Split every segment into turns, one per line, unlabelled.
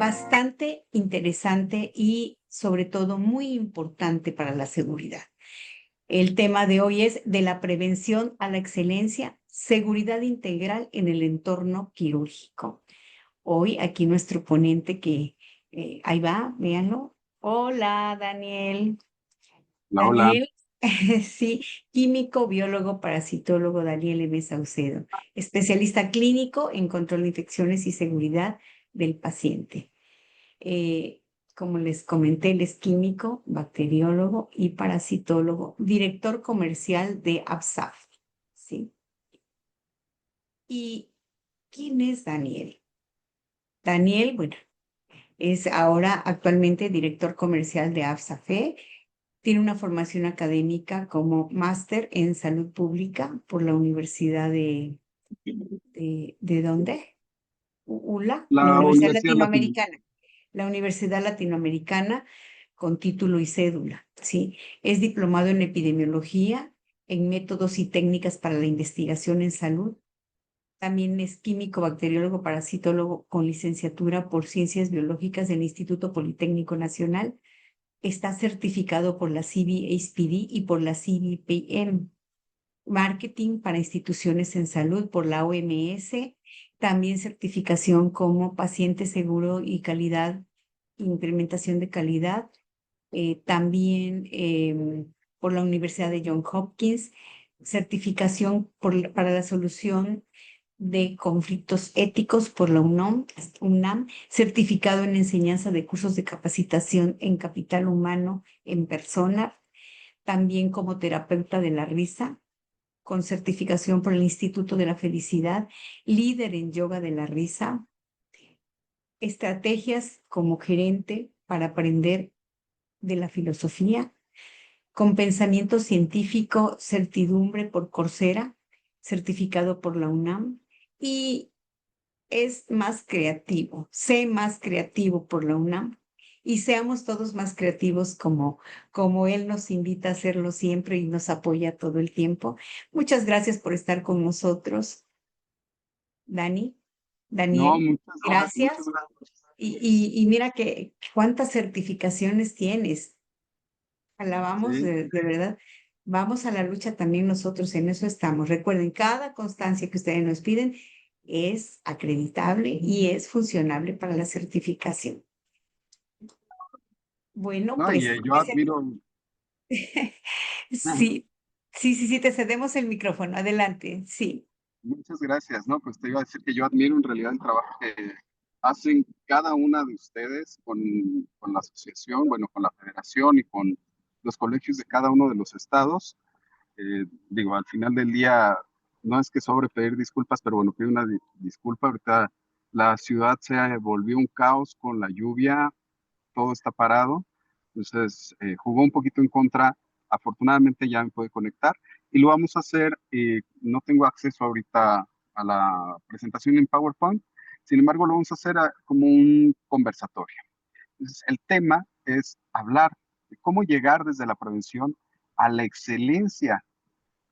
bastante interesante y sobre todo muy importante para la seguridad. El tema de hoy es de la prevención a la excelencia, seguridad integral en el entorno quirúrgico. Hoy aquí nuestro ponente que ahí va, véanlo. Hola, Daniel.
Hola, hola.
Daniel, sí, químico, biólogo, parasitólogo Daniel M. Saucedo, especialista clínico en control de infecciones y seguridad del paciente. Como les comenté, él es químico, bacteriólogo y parasitólogo, director comercial de Absaf, ¿sí? ¿Y quién es Daniel? Daniel, bueno, es ahora actualmente director comercial de Absafe. Tiene una formación académica como máster en salud pública por la Universidad ¿de dónde? ULA, no,
La
Universidad
Universidad Latina.
Latinoamericana. La Universidad Latinoamericana con título y cédula, ¿sí? Es diplomado en epidemiología, en métodos y técnicas para la investigación en salud. También es químico, bacteriólogo, parasitólogo con licenciatura por Ciencias Biológicas del Instituto Politécnico Nacional. Está certificado por la CBHPD y por la CBPM. Marketing para instituciones en salud por la OMS. También certificación como paciente seguro y calidad, implementación de calidad. También por la Universidad de Johns Hopkins. Certificación para la solución de conflictos éticos por la UNAM, certificado en enseñanza de cursos de capacitación en capital humano en persona, también como terapeuta de la risa, con certificación por el Instituto de la Felicidad, líder en yoga de la risa, estrategias como gerente para aprender de la filosofía, con pensamiento científico, certidumbre por Coursera, certificado por la UNAM, y es más creativo, sé más creativo por la UNAM y seamos todos más creativos como él nos invita a hacerlo siempre y nos apoya todo el tiempo. Muchas gracias por estar con nosotros, Dani,
No,
Daniel,
muchas
gracias.
gracias.
Y mira que cuántas certificaciones tienes. Alabamos
Sí,
de verdad. Vamos a la lucha también nosotros, en eso estamos. Recuerden, cada constancia que ustedes nos piden es acreditable y es funcionable para la certificación. Bueno,
no, y
pues
yo admiro,
sí, sí, te cedemos el micrófono. Adelante, sí.
muchas gracias, ¿no? Pues te iba a decir que yo admiro en realidad el trabajo que hacen cada una de ustedes con la asociación, bueno, con la federación y con los colegios de cada uno de los estados. Digo, al final del día, no es que sobre pedir disculpas, pero bueno, pido una disculpa. Ahorita la ciudad se volvió un caos con la lluvia, todo está parado. Entonces, jugó un poquito en contra. Afortunadamente ya me puede conectar y lo vamos a hacer. No tengo acceso ahorita a la presentación en PowerPoint. Sin embargo, lo vamos a hacer como un conversatorio. Entonces, el tema es hablar de cómo llegar desde la prevención a la excelencia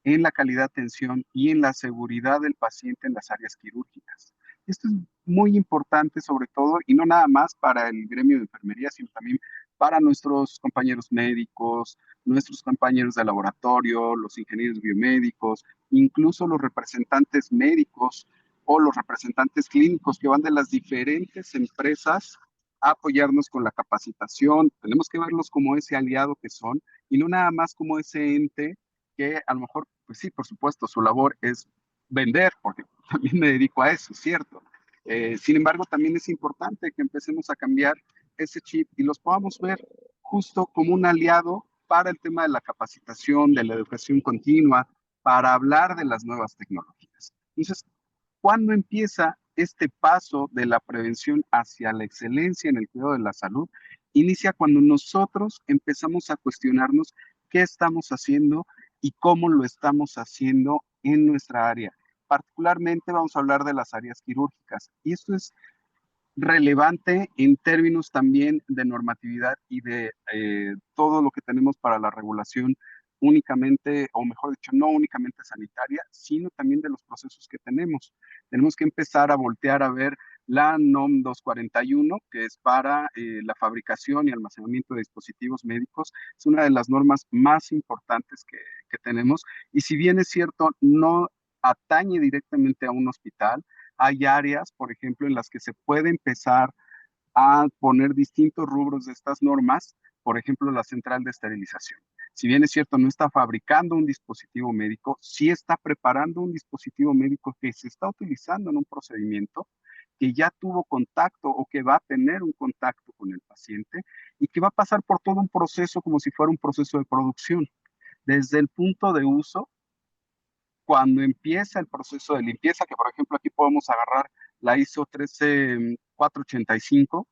en la calidad de atención y en la seguridad del paciente en las áreas quirúrgicas. Esto es muy importante, sobre todo, y no nada más para el gremio de enfermería, sino también para nuestros compañeros médicos, nuestros compañeros de laboratorio, los ingenieros biomédicos, incluso los representantes médicos o los representantes clínicos que van de las diferentes empresas a apoyarnos con la capacitación. Tenemos que verlos como ese aliado que son y no nada más como ese ente que a lo mejor, pues sí, por supuesto, su labor es vender, porque también me dedico a eso, ¿cierto? Sin embargo, también es importante que empecemos a cambiar ese chip y los podamos ver justo como un aliado para el tema de la capacitación, de la educación continua, para hablar de las nuevas tecnologías. Entonces, ¿cuándo empieza este paso de la prevención hacia la excelencia en el cuidado de la salud? Inicia cuando nosotros empezamos a cuestionarnos qué estamos haciendo y cómo lo estamos haciendo en nuestra área. Particularmente vamos a hablar de las áreas quirúrgicas. Y esto es relevante en términos también de normatividad y de todo lo que tenemos para la regulación únicamente, o mejor dicho, no únicamente sanitaria, sino también de los procesos que tenemos. Tenemos que empezar a voltear a ver la NOM 241, que es para la fabricación y almacenamiento de dispositivos médicos. Es una de las normas más importantes que tenemos. Y si bien es cierto, no atañe directamente a un hospital, hay áreas, por ejemplo, en las que se puede empezar a poner distintos rubros de estas normas, por ejemplo, la central de esterilización. Si bien es cierto, no está fabricando un dispositivo médico, sí está preparando un dispositivo médico que se está utilizando en un procedimiento, que ya tuvo contacto o que va a tener un contacto con el paciente y que va a pasar por todo un proceso como si fuera un proceso de producción. Desde el punto de uso, cuando empieza el proceso de limpieza, que por ejemplo aquí podemos agarrar la ISO 13485,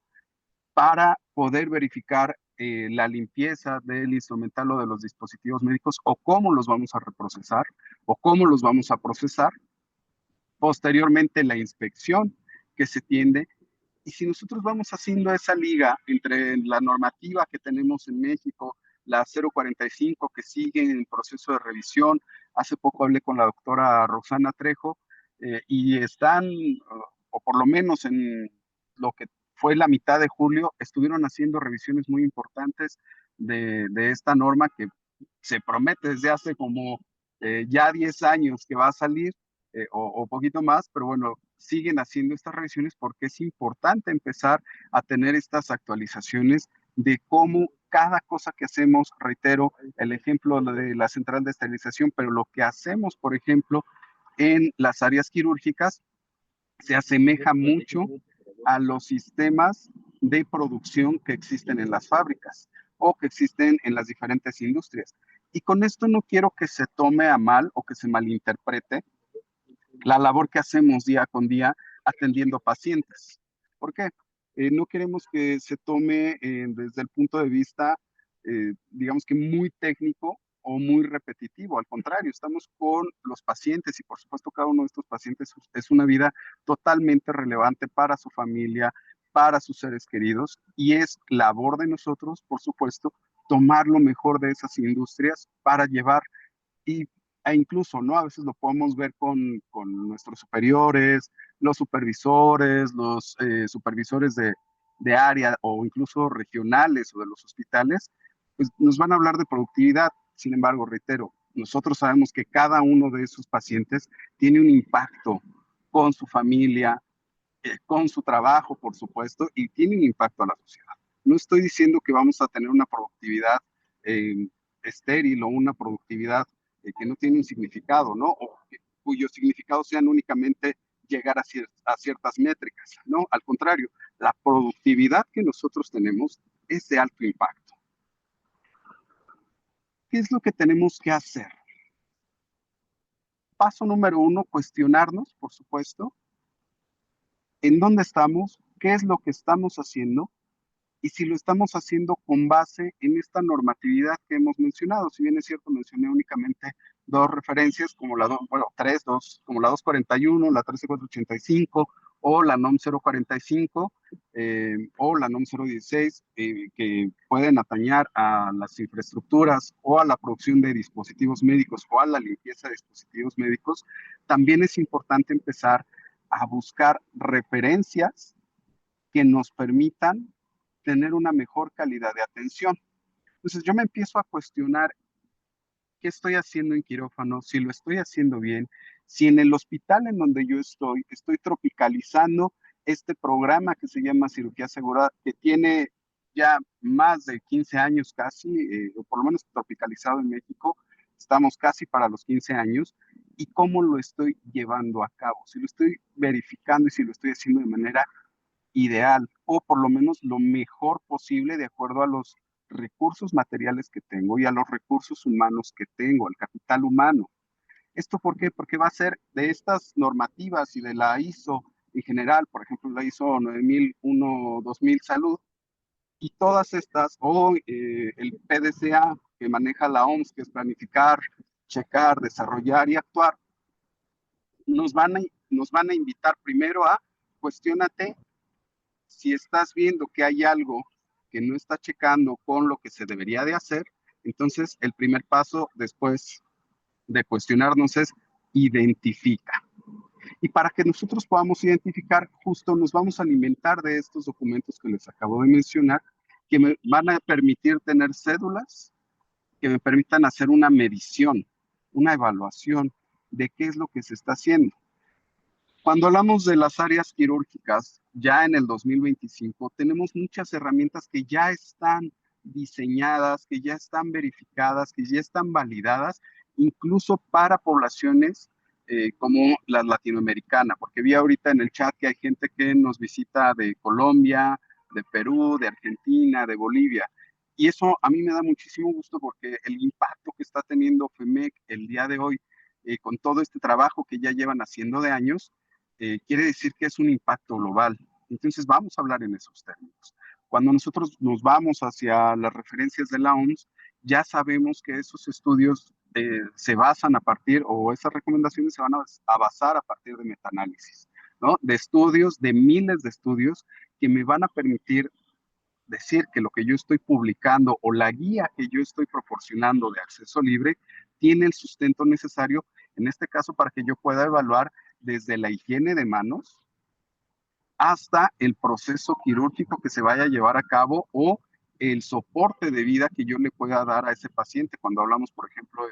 para poder verificar la limpieza del instrumental o de los dispositivos médicos o cómo los vamos a reprocesar o cómo los vamos a procesar. Posteriormente, la inspección que se tiende. Y si nosotros vamos haciendo esa liga entre la normativa que tenemos en México, la 045 que sigue en proceso de revisión, hace poco hablé con la doctora Roxana Trejo y están, o por lo menos en lo que fue la mitad de julio, estuvieron haciendo revisiones muy importantes de esta norma que se promete desde hace como ya 10 años que va a salir o poquito más, pero bueno, siguen haciendo estas revisiones porque es importante empezar a tener estas actualizaciones de cómo cada cosa que hacemos, reitero, el ejemplo de la central de esterilización, pero lo que hacemos, por ejemplo, en las áreas quirúrgicas, se asemeja mucho a los sistemas de producción que existen en las fábricas o que existen en las diferentes industrias. Y con esto no quiero que se tome a mal o que se malinterprete la labor que hacemos día con día atendiendo pacientes. ¿Por qué? No queremos que se tome desde el punto de vista, digamos que muy técnico o muy repetitivo. Al contrario, estamos con los pacientes y por supuesto cada uno de estos pacientes es una vida totalmente relevante para su familia, para sus seres queridos y es labor de nosotros, por supuesto, tomar lo mejor de esas industrias para llevar y, e incluso, ¿no? A veces lo podemos ver con nuestros superiores, los supervisores, los supervisores de área o incluso regionales o de los hospitales, pues nos van a hablar de productividad. Sin embargo, reitero, nosotros sabemos que cada uno de esos pacientes tiene un impacto con su familia, con su trabajo, por supuesto, y tiene un impacto a la sociedad. No estoy diciendo que vamos a tener una productividad eh, estéril o una productividad que no tiene un significado, ¿no? O cuyos significados sean únicamente llegar a ciertas métricas, ¿no? Al contrario, la productividad que nosotros tenemos es de alto impacto. ¿Qué es lo que tenemos que hacer? Paso número uno, cuestionarnos, por supuesto, en dónde estamos, qué es lo que estamos haciendo y si lo estamos haciendo con base en esta normatividad que hemos mencionado. Si bien es cierto, mencioné únicamente dos referencias, como bueno, dos, como la 241, la 13485 o la NOM 045 o la NOM 016, que pueden atañar a las infraestructuras o a la producción de dispositivos médicos o a la limpieza de dispositivos médicos. También es importante empezar a buscar referencias que nos permitan tener una mejor calidad de atención. Entonces yo me empiezo a cuestionar qué estoy haciendo en quirófano, si lo estoy haciendo bien, si en el hospital en donde yo estoy tropicalizando este programa que se llama cirugía segura, que tiene ya más de 15 años casi, o por lo menos tropicalizado en México, estamos casi para los 15 años, y cómo lo estoy llevando a cabo, si lo estoy verificando y si lo estoy haciendo de manera ideal o por lo menos lo mejor posible de acuerdo a los recursos materiales que tengo y a los recursos humanos que tengo, el capital humano. ¿Esto por qué? Porque va a ser de estas normativas y de la ISO en general, por ejemplo, la ISO 9001-2000 Salud, y todas estas, o el PDCA que maneja la OMS, que es planificar, checar, desarrollar y actuar, nos van a, nos van a invitar primero a cuestionate si estás viendo que hay algo que no está checando con lo que se debería de hacer, entonces el primer paso después de cuestionarnos es identifica. Y para que nosotros podamos identificar, justo nos vamos a alimentar de estos documentos que les acabo de mencionar, que me van a permitir tener cédulas, que me permitan hacer una medición, una evaluación de qué es lo que se está haciendo. Cuando hablamos de las áreas quirúrgicas, ya en el 2025 tenemos muchas herramientas que ya están diseñadas, que ya están verificadas, que ya están validadas, incluso para poblaciones como la latinoamericana, porque vi ahorita en el chat que hay gente que nos visita de Colombia, de Perú, de Argentina, de Bolivia. Y eso a mí me da muchísimo gusto porque el impacto que está teniendo FEMEC el día de hoy, con todo este trabajo que ya llevan haciendo de años, quiere decir que es un impacto global. Entonces vamos a hablar en esos términos. Cuando nosotros nos vamos hacia las referencias de la OMS, ya sabemos que esos estudios se basan a partir, o esas recomendaciones se van a basar a partir de metaanálisis, ¿no? De estudios, de miles de estudios que me van a permitir decir que lo que yo estoy publicando o la guía que yo estoy proporcionando de acceso libre tiene el sustento necesario, en este caso, para que yo pueda evaluar desde la higiene de manos hasta el proceso quirúrgico que se vaya a llevar a cabo o el soporte de vida que yo le pueda dar a ese paciente cuando hablamos, por ejemplo,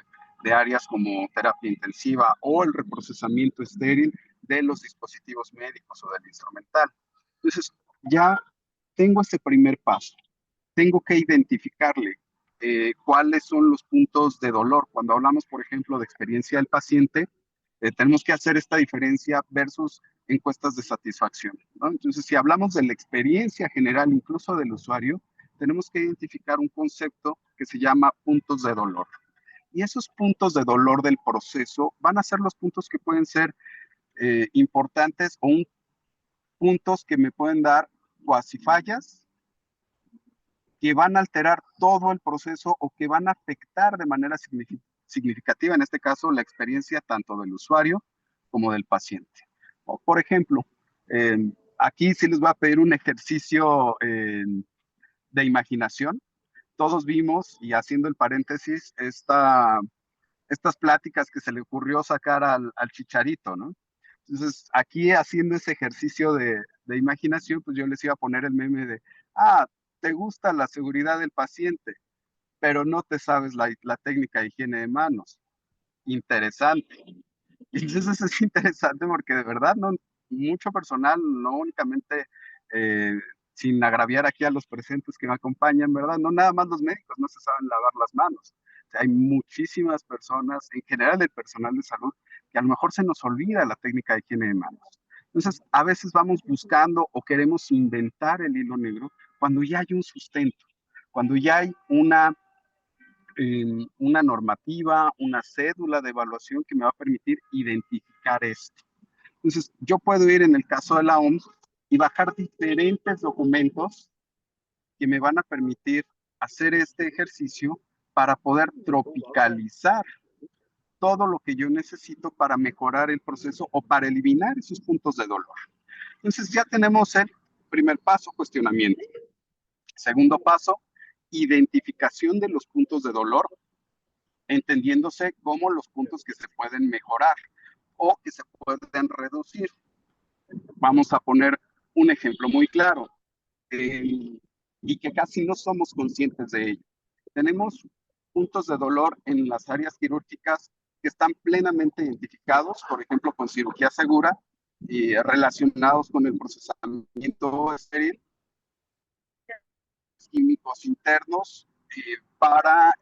de áreas como terapia intensiva o el reprocesamiento estéril de los dispositivos médicos o del instrumental. Entonces, ya tengo ese primer paso. Tengo que identificarle cuáles son los puntos de dolor. Cuando hablamos, por ejemplo, de experiencia del paciente, tenemos que hacer esta diferencia versus encuestas de satisfacción, ¿no? Entonces, si hablamos de la experiencia general, incluso del usuario, tenemos que identificar un concepto que se llama puntos de dolor. Y esos puntos de dolor del proceso van a ser los puntos que pueden ser importantes o puntos que me pueden dar cuasi fallas que van a alterar todo el proceso o que van a afectar de manera significativa, en este caso, la experiencia tanto del usuario como del paciente. O, por ejemplo, eh, aquí sí les voy a pedir un ejercicio de imaginación. Todos vimos, y haciendo el paréntesis, estas pláticas que se le ocurrió sacar al Chicharito, ¿no? Entonces, aquí haciendo ese ejercicio de imaginación, pues yo les iba a poner el meme de, te gusta la seguridad del paciente, pero no te sabes la técnica de higiene de manos. Interesante. Y entonces es interesante porque de verdad no, mucho personal, no únicamente, eh, sin agraviar aquí a los presentes que me acompañan, ¿verdad? No nada más los médicos no se saben lavar las manos. O sea, hay muchísimas personas, en general el personal de salud, que a lo mejor se nos olvida la técnica de higiene de manos. Entonces, a veces vamos buscando o queremos inventar el hilo negro cuando ya hay un sustento, cuando ya hay una normativa, una cédula de evaluación que me va a permitir identificar esto. Entonces, yo puedo ir en el caso de la OMS y bajar diferentes documentos que me van a permitir hacer este ejercicio para poder tropicalizar todo lo que yo necesito para mejorar el proceso o para eliminar esos puntos de dolor. Entonces, ya tenemos el primer paso, cuestionamiento. Segundo paso, identificación de los puntos de dolor, entendiéndose como los puntos que se pueden mejorar o que se pueden reducir. Vamos a poner un ejemplo muy claro y que casi no somos conscientes de ello. Tenemos puntos de dolor en las áreas quirúrgicas que están plenamente identificados, por ejemplo, con cirugía segura y relacionados con el procesamiento estéril, químicos internos para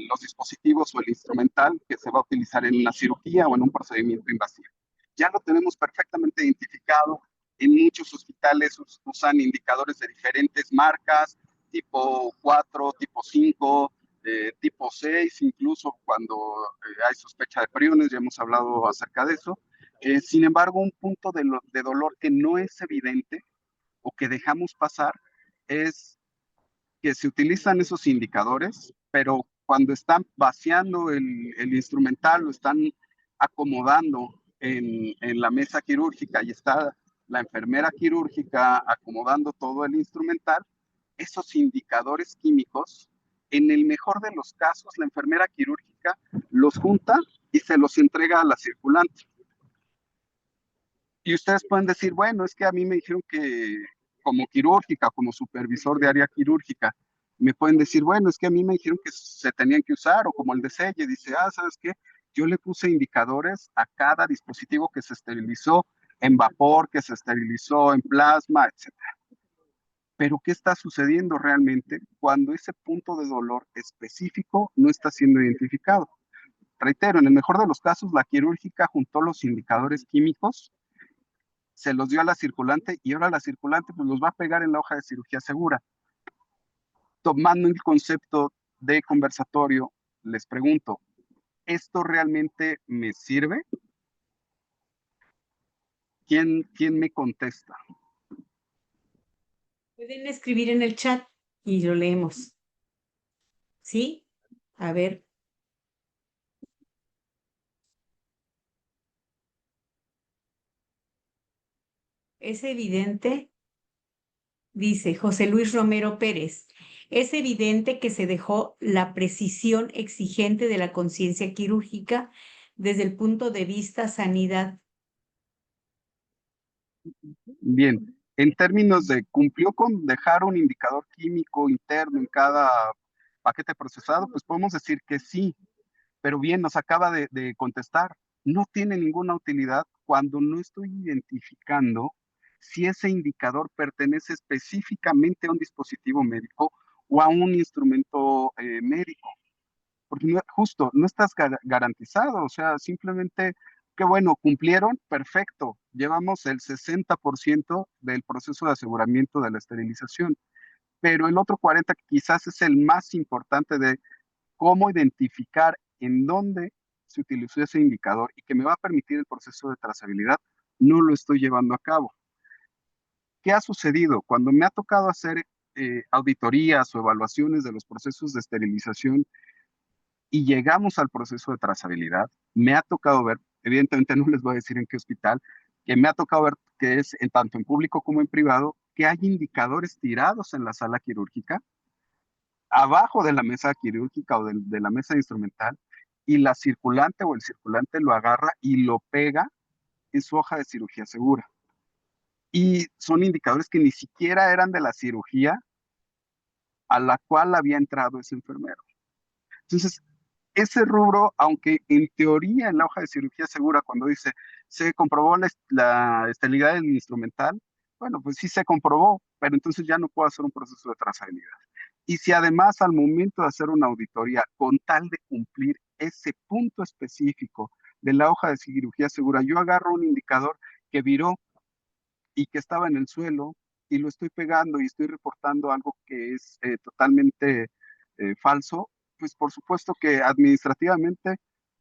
los dispositivos o el instrumental que se va a utilizar en una cirugía o en un procedimiento invasivo. Ya lo tenemos perfectamente identificado. En muchos hospitales usan indicadores de diferentes marcas, tipo 4, tipo 5, tipo 6, incluso cuando hay sospecha de priones, ya hemos hablado acerca de eso. Sin embargo, un punto de dolor que no es evidente o que dejamos pasar es que se utilizan esos indicadores, pero cuando están vaciando el instrumental, lo están acomodando en la mesa quirúrgica y está la enfermera quirúrgica acomodando todo el instrumental, esos indicadores químicos, en el mejor de los casos, la enfermera quirúrgica los junta y se los entrega a la circulante. Y ustedes pueden decir, bueno, es que a mí me dijeron que como quirúrgica, como supervisor de área quirúrgica, me pueden decir, bueno, es que a mí me dijeron que se tenían que usar, o como el de Selle, dice, ¿sabes qué? Yo le puse indicadores a cada dispositivo que se esterilizó en vapor, que se esterilizó en plasma, etcétera. Pero ¿qué está sucediendo realmente cuando ese punto de dolor específico no está siendo identificado? Reitero, en el mejor de los casos, la quirúrgica juntó los indicadores químicos, se los dio a la circulante y ahora la circulante pues los va a pegar en la hoja de cirugía segura. Tomando el concepto de conversatorio, les pregunto, ¿esto realmente me sirve? ¿Quién me contesta?
Pueden escribir en el chat y lo leemos. ¿Sí? A ver. Es evidente, dice José Luis Romero Pérez, es evidente que se dejó la precisión exigente de la conciencia quirúrgica desde el punto de vista sanidad.
Bien, en términos de cumplió con dejar un indicador químico interno en cada paquete procesado, pues podemos decir que sí, pero bien, nos acaba de contestar, no tiene ninguna utilidad cuando no estoy identificando si ese indicador pertenece específicamente a un dispositivo médico o a un instrumento médico, porque justo no estás garantizado, o sea, simplemente, qué bueno, cumplieron, perfecto, llevamos el 60% del proceso de aseguramiento de la esterilización, pero el otro 40% que quizás es el más importante de cómo identificar en dónde se utilizó ese indicador y que me va a permitir el proceso de trazabilidad, no lo estoy llevando a cabo. ¿Qué ha sucedido? Cuando me ha tocado hacer auditorías o evaluaciones de los procesos de esterilización y llegamos al proceso de trazabilidad, me ha tocado ver, evidentemente no les voy a decir en qué hospital, que me ha tocado ver que es en tanto en público como en privado, que hay indicadores tirados en la sala quirúrgica, abajo de la mesa quirúrgica o de la mesa instrumental, y la circulante o el circulante lo agarra y lo pega en su hoja de cirugía segura. Y son indicadores que ni siquiera eran de la cirugía a la cual había entrado ese enfermero. Entonces, ese rubro, aunque en teoría en la hoja de cirugía segura, cuando dice se comprobó la esterilidad del instrumental, bueno, pues sí se comprobó, pero entonces ya no puedo hacer un proceso de trazabilidad. Y si además al momento de hacer una auditoría, con tal de cumplir ese punto específico de la hoja de cirugía segura, yo agarro un indicador que viró y que estaba en el suelo y lo estoy pegando y estoy reportando algo que es totalmente falso, pues por supuesto que administrativamente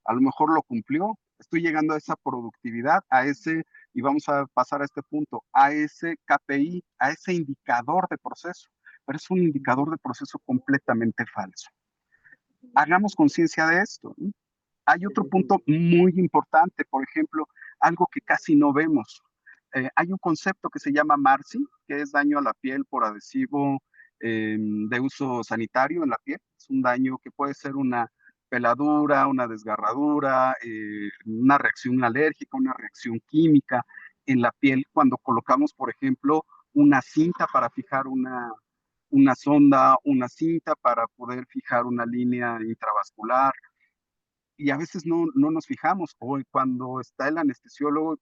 a lo mejor lo cumplió. Estoy llegando a esa productividad, a ese, y vamos a pasar a este punto, a ese KPI, a ese indicador de proceso, pero es un indicador de proceso completamente falso. Hagamos conciencia de esto, ¿no? Hay otro punto muy importante, por ejemplo, algo que casi no vemos. Hay un concepto que se llama MARSI, que es daño a la piel por adhesivo de uso sanitario en la piel. Es un daño que puede ser una peladura, una desgarradura, una reacción alérgica, una reacción química en la piel cuando colocamos, por ejemplo, una cinta para fijar una sonda, una cinta para poder fijar una línea intravascular y a veces no nos fijamos, o cuando está el anestesiólogo,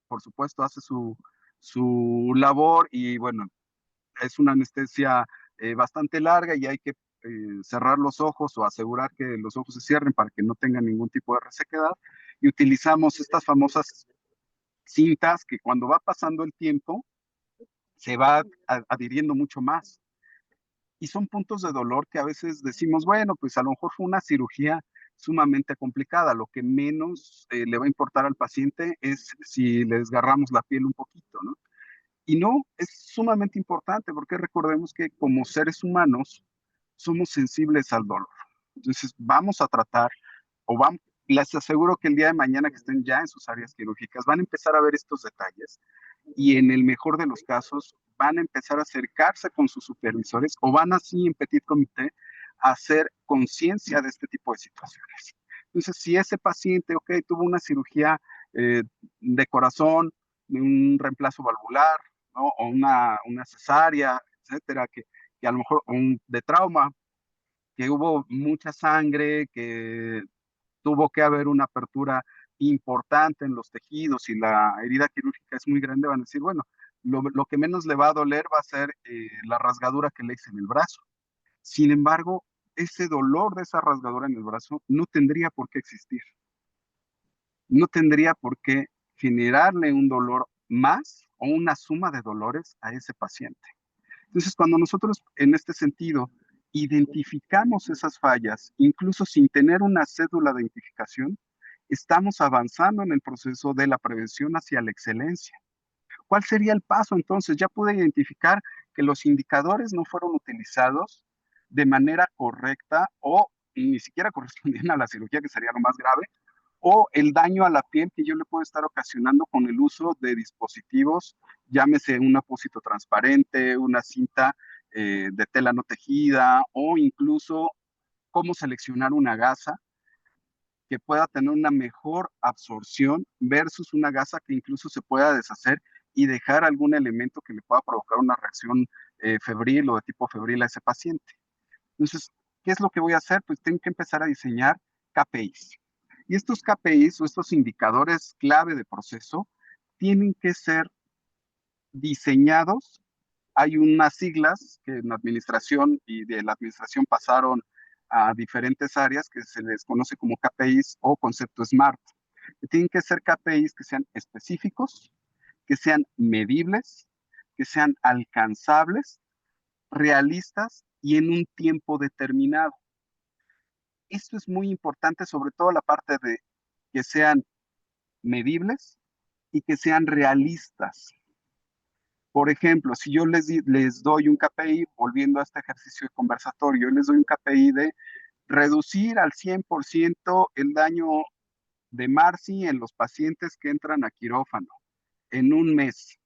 por supuesto, hace su labor y bueno, es una anestesia bastante larga y hay que cerrar los ojos o asegurar que los ojos se cierren para que no tengan ningún tipo de resequedad y utilizamos estas famosas cintas que cuando va pasando el tiempo se va adhiriendo mucho más y son puntos de dolor que a veces decimos, bueno, pues a lo mejor fue una cirugía sumamente complicada, lo que menos le va a importar al paciente es si le desgarramos la piel un poquito, ¿no? Y no, es sumamente importante porque recordemos que como seres humanos somos sensibles al dolor. Entonces vamos a tratar, o vamos, les aseguro que el día de mañana que estén ya en sus áreas quirúrgicas van a empezar a ver estos detalles y en el mejor de los casos van a empezar a acercarse con sus supervisores o van así en petit comité a hacer conciencia de este tipo de situaciones. Entonces, si ese paciente, ok, tuvo una cirugía de corazón un reemplazo valvular, ¿no? O una cesárea, etcétera, que a lo mejor de trauma, que hubo mucha sangre, que tuvo que haber una apertura importante en los tejidos y la herida quirúrgica es muy grande, van a decir, bueno, lo que menos le va a doler va a ser la rasgadura que le hice en el brazo. Sin embargo, ese dolor de esa rasgadura en el brazo no tendría por qué existir, no tendría por qué generarle un dolor más o una suma de dolores a ese paciente. Entonces, cuando nosotros en este sentido identificamos esas fallas, incluso sin tener una cédula de identificación, estamos avanzando en el proceso de la prevención hacia la excelencia. ¿Cuál sería el paso entonces? Ya pude identificar que los indicadores no fueron utilizados de manera correcta o ni siquiera correspondían a la cirugía, que sería lo más grave, o el daño a la piel que yo le puedo estar ocasionando con el uso de dispositivos, llámese un apósito transparente, una cinta de tela no tejida o incluso cómo seleccionar una gasa que pueda tener una mejor absorción versus una gasa que incluso se pueda deshacer y dejar algún elemento que le pueda provocar una reacción febril o de tipo febril a ese paciente. Entonces, ¿qué es lo que voy a hacer? Pues tengo que empezar a diseñar KPIs. Y estos KPIs o estos indicadores clave de proceso tienen que ser diseñados. Hay unas siglas que en la administración y de la administración pasaron a diferentes áreas que se les conoce como KPIs o concepto SMART. Tienen que ser KPIs que sean específicos, que sean medibles, que sean alcanzables, realistas y en un tiempo determinado. Esto es muy importante, sobre todo la parte de que sean medibles y que sean realistas. Por ejemplo, si yo les doy un KPI, volviendo a este ejercicio de conversatorio, les doy un KPI de reducir al 100% el daño de Marcy en los pacientes que entran a quirófano en un mes.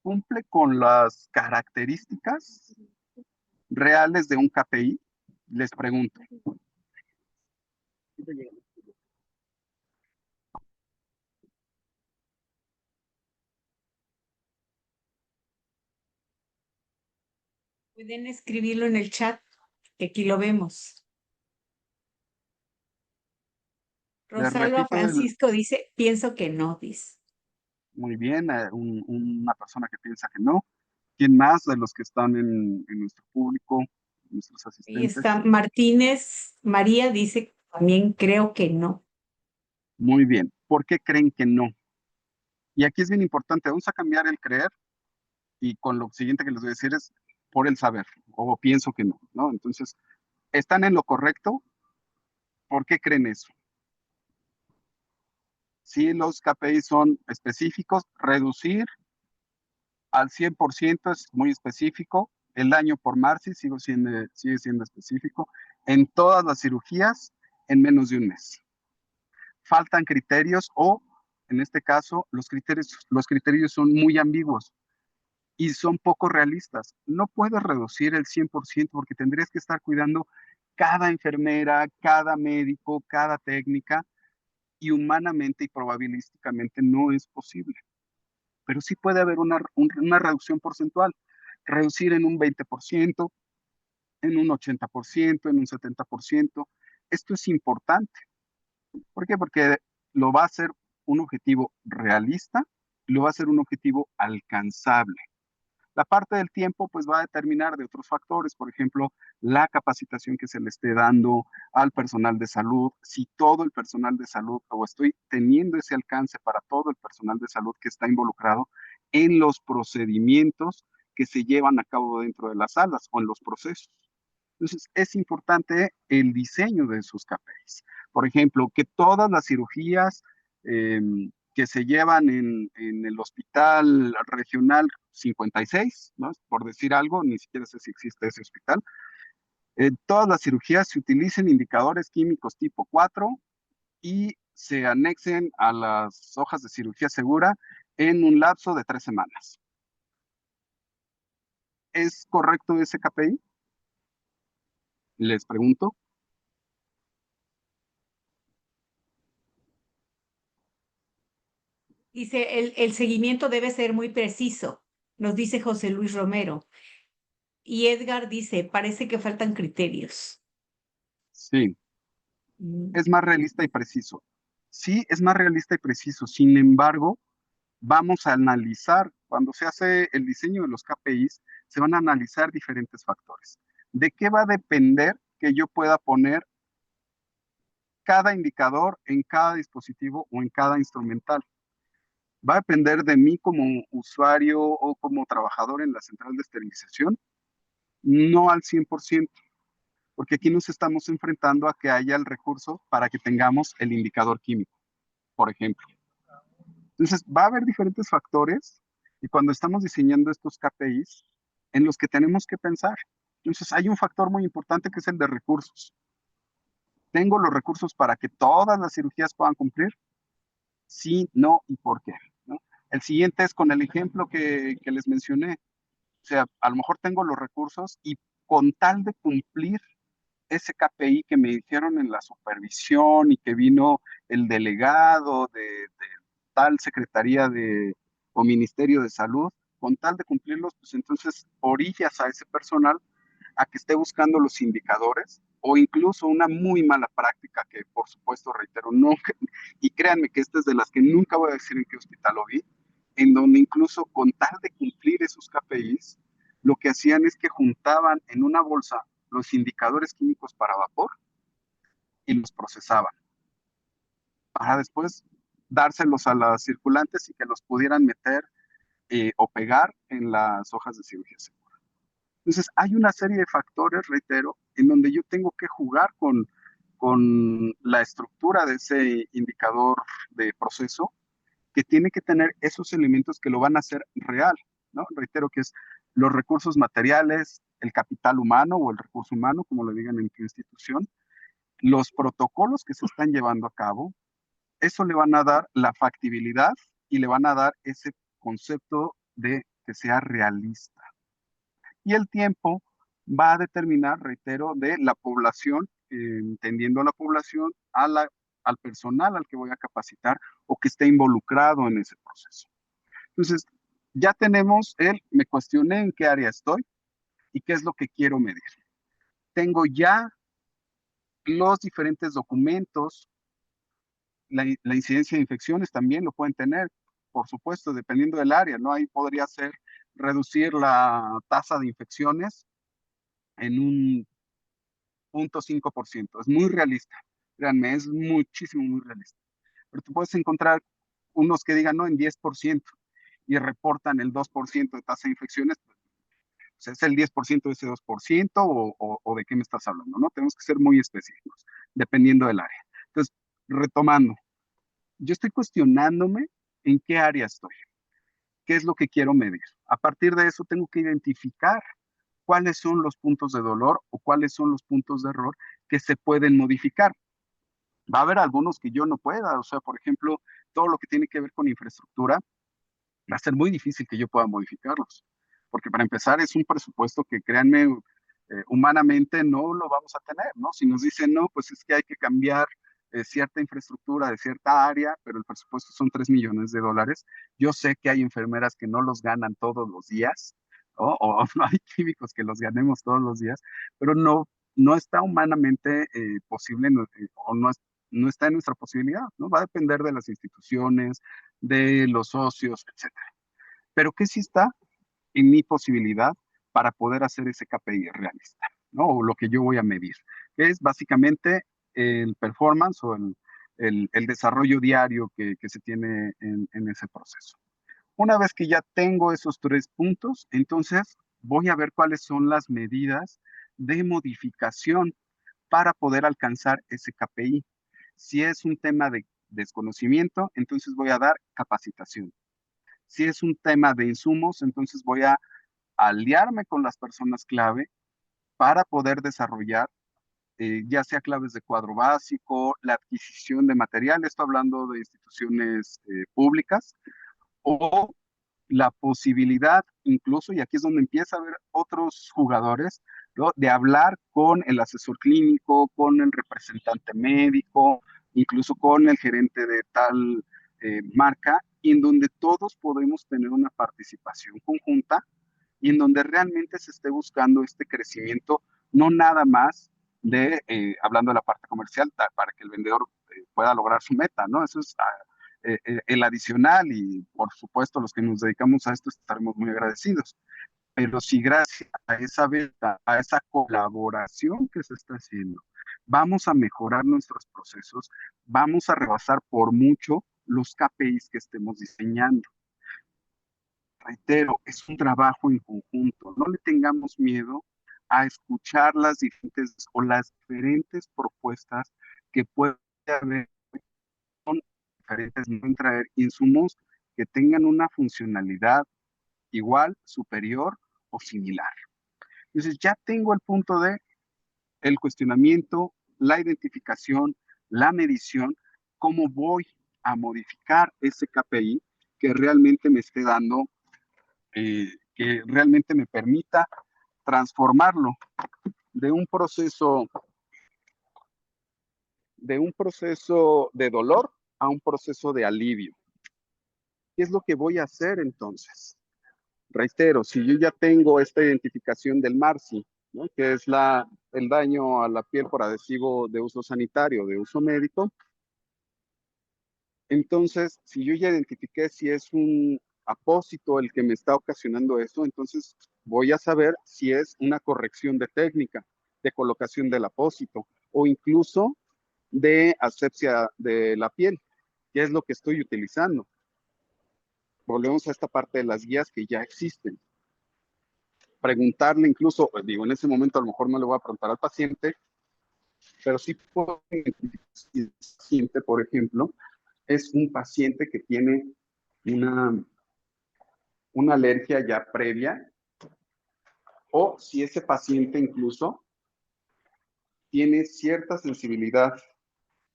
¿Cumple con las características reales de un KPI? Les pregunto.
Pueden escribirlo en el chat, que aquí lo vemos.
Les
Rosalba
repito,
Francisco dice, pienso que no, dice.
muy bien, una persona que piensa que no. ¿Quién más de los que están en nuestro público, nuestros
Ahí
asistentes?
está Martínez, María dice, también creo que no.
Muy bien. ¿Por qué creen que no? Y aquí es bien importante, vamos a cambiar el creer y con lo siguiente que les voy a decir es por el saber, o pienso que no, ¿no? Entonces, ¿están en lo correcto? ¿Por qué creen eso? Si los KPIs son específicos, reducir al 100% es muy específico. El daño por Marcy sigue siendo específico. En todas las cirugías, en menos de un mes. Faltan criterios o, en este caso, los criterios son muy ambiguos y son poco realistas. No puedes reducir el 100% porque tendrías que estar cuidando cada enfermera, cada médico, cada técnica y humanamente y probabilísticamente no es posible. Pero sí puede haber una reducción porcentual, reducir en un 20%, en un 80%, en un 70%. Esto es importante. ¿Por qué? Porque lo va a hacer un objetivo realista, lo va a hacer un objetivo alcanzable. La parte del tiempo pues va a determinar de otros factores, por ejemplo, la capacitación que se le esté dando al personal de salud, si todo el personal de salud o estoy teniendo ese alcance para todo el personal de salud que está involucrado en los procedimientos que se llevan a cabo dentro de las salas o en los procesos. Entonces, es importante el diseño de esos KPIs. Por ejemplo, que todas las cirugías eh, que se llevan en el hospital regional 56, ¿no? Por decir algo, ni siquiera sé si existe ese hospital, todas las cirugías se utilicen indicadores químicos tipo 4 y se anexen a las hojas de cirugía segura en un lapso de 3 semanas. ¿Es correcto ese KPI? Les pregunto.
Dice, el seguimiento debe ser muy preciso, nos dice José Luis Romero. Y Edgar dice, parece que faltan criterios.
Sí,
Mm.
es más realista y preciso. Sí, es más realista y preciso. Sin embargo, vamos a analizar, cuando se hace el diseño de los KPIs, se van a analizar diferentes factores. ¿De qué va a depender que yo pueda poner cada indicador en cada dispositivo o en cada instrumental? Va a depender de mí como usuario o como trabajador en la central de esterilización, no al 100%, porque aquí nos estamos enfrentando a que haya el recurso para que tengamos el indicador químico, por ejemplo. Entonces, va a haber diferentes factores y cuando estamos diseñando estos KPIs en los que tenemos que pensar. Entonces, hay un factor muy importante que es el de recursos. ¿Tengo los recursos para que todas las cirugías puedan cumplir? Sí, no y por qué, ¿no? El siguiente es con el ejemplo que les mencioné. O sea, a lo mejor tengo los recursos y con tal de cumplir ese KPI que me dijeron en la supervisión y que vino el delegado de tal secretaría o Ministerio de Salud, con tal de cumplirlos, pues entonces orillas a ese personal a que esté buscando los indicadores o incluso una muy mala práctica que por supuesto reitero, no, y créanme que esta es de las que nunca voy a decir en qué hospital lo vi, en donde incluso con tal de cumplir esos KPIs, lo que hacían es que juntaban en una bolsa los indicadores químicos para vapor y los procesaban para después dárselos a las circulantes y que los pudieran meter o pegar en las hojas de cirugía segura. Entonces, hay una serie de factores, reitero, en donde yo tengo que jugar con la estructura de ese indicador de proceso que tiene que tener esos elementos que lo van a hacer real, ¿no? Reitero que es los recursos materiales, el capital humano o el recurso humano, como lo digan en tu institución, los protocolos que se están llevando a cabo, eso le van a dar la factibilidad y le van a dar ese concepto de que sea realista. Y el tiempo va a determinar, reitero, de la población, entendiendo la población, al personal al que voy a capacitar o que esté involucrado en ese proceso. Entonces, ya tenemos me cuestioné en qué área estoy y qué es lo que quiero medir. Tengo ya los diferentes documentos, la incidencia de infecciones también lo pueden tener, por supuesto, dependiendo del área, ¿no? Ahí podría ser reducir la tasa de infecciones en un 0.5%. Es muy realista, créanme, es muchísimo, muy realista. Pero tú puedes encontrar unos que digan, no, en 10% y reportan el 2% de tasa de infecciones, pues, o sea, es el 10% de ese 2% o de qué me estás hablando, ¿no? Tenemos que ser muy específicos, dependiendo del área. Entonces, retomando, yo estoy cuestionándome en qué área estoy, qué es lo que quiero medir. A partir de eso tengo que identificar cuáles son los puntos de dolor o cuáles son los puntos de error que se pueden modificar. Va a haber algunos que yo no pueda, o sea, por ejemplo, todo lo que tiene que ver con infraestructura, va a ser muy difícil que yo pueda modificarlos, porque para empezar es un presupuesto que, créanme, humanamente no lo vamos a tener, ¿no? Si nos dicen, no, pues es que hay que cambiar cierta infraestructura de cierta área, pero el presupuesto son 3 millones de dólares, yo sé que hay enfermeras que no los ganan todos los días, ¿no? O no hay químicos que los ganemos todos los días, pero no está humanamente posible o no está en nuestra posibilidad, ¿no? Va a depender de las instituciones, de los socios, etcétera. Pero que sí está en mi posibilidad para poder hacer ese KPI realista, ¿no? O lo que yo voy a medir, que es básicamente el performance o el desarrollo diario que se tiene en ese proceso. Una vez que ya tengo esos 3 puntos, entonces voy a ver cuáles son las medidas de modificación para poder alcanzar ese KPI. Si es un tema de desconocimiento, entonces voy a dar capacitación. Si es un tema de insumos, entonces voy a aliarme con las personas clave para poder desarrollar ya sea claves de cuadro básico, la adquisición de material, esto hablando de instituciones públicas, o la posibilidad incluso, y aquí es donde empieza a haber otros jugadores, ¿no? De hablar con el asesor clínico, con el representante médico, incluso con el gerente de tal marca, y en donde todos podemos tener una participación conjunta y en donde realmente se esté buscando este crecimiento, no nada más de, hablando de la parte comercial, para que el vendedor pueda lograr su meta, ¿no? Eso es el adicional y por supuesto los que nos dedicamos a esto estaremos muy agradecidos. Pero si gracias a esa venta, a esa colaboración que se está haciendo, vamos a mejorar nuestros procesos, vamos a rebasar por mucho los KPIs que estemos diseñando. Reitero, es un trabajo en conjunto. No le tengamos miedo a escuchar las diferentes o las diferentes propuestas que puede haber, son diferentes, no en traer insumos que tengan una funcionalidad igual, superior o similar. Entonces ya tengo el punto de el cuestionamiento, la identificación, la medición, cómo voy a modificar ese KPI que realmente me esté dando, que realmente me permita transformarlo de un proceso de dolor a un proceso de alivio. ¿Qué es lo que voy a hacer entonces? Reitero, si yo ya tengo esta identificación del MARSI, ¿no? Que es el daño a la piel por adhesivo de uso sanitario, de uso médico, entonces, si yo ya identifiqué si es un apósito el que me está ocasionando eso, entonces voy a saber si es una corrección de técnica, de colocación del apósito o incluso de asepsia de la piel, que es lo que estoy utilizando. Volvemos a esta parte de las guías que ya existen. Preguntarle incluso, pues digo, en ese momento a lo mejor no le voy a preguntar al paciente, pero sí puedo identificar si el paciente, por ejemplo, es un paciente que tiene una, una alergia ya previa o si ese paciente incluso tiene cierta sensibilidad.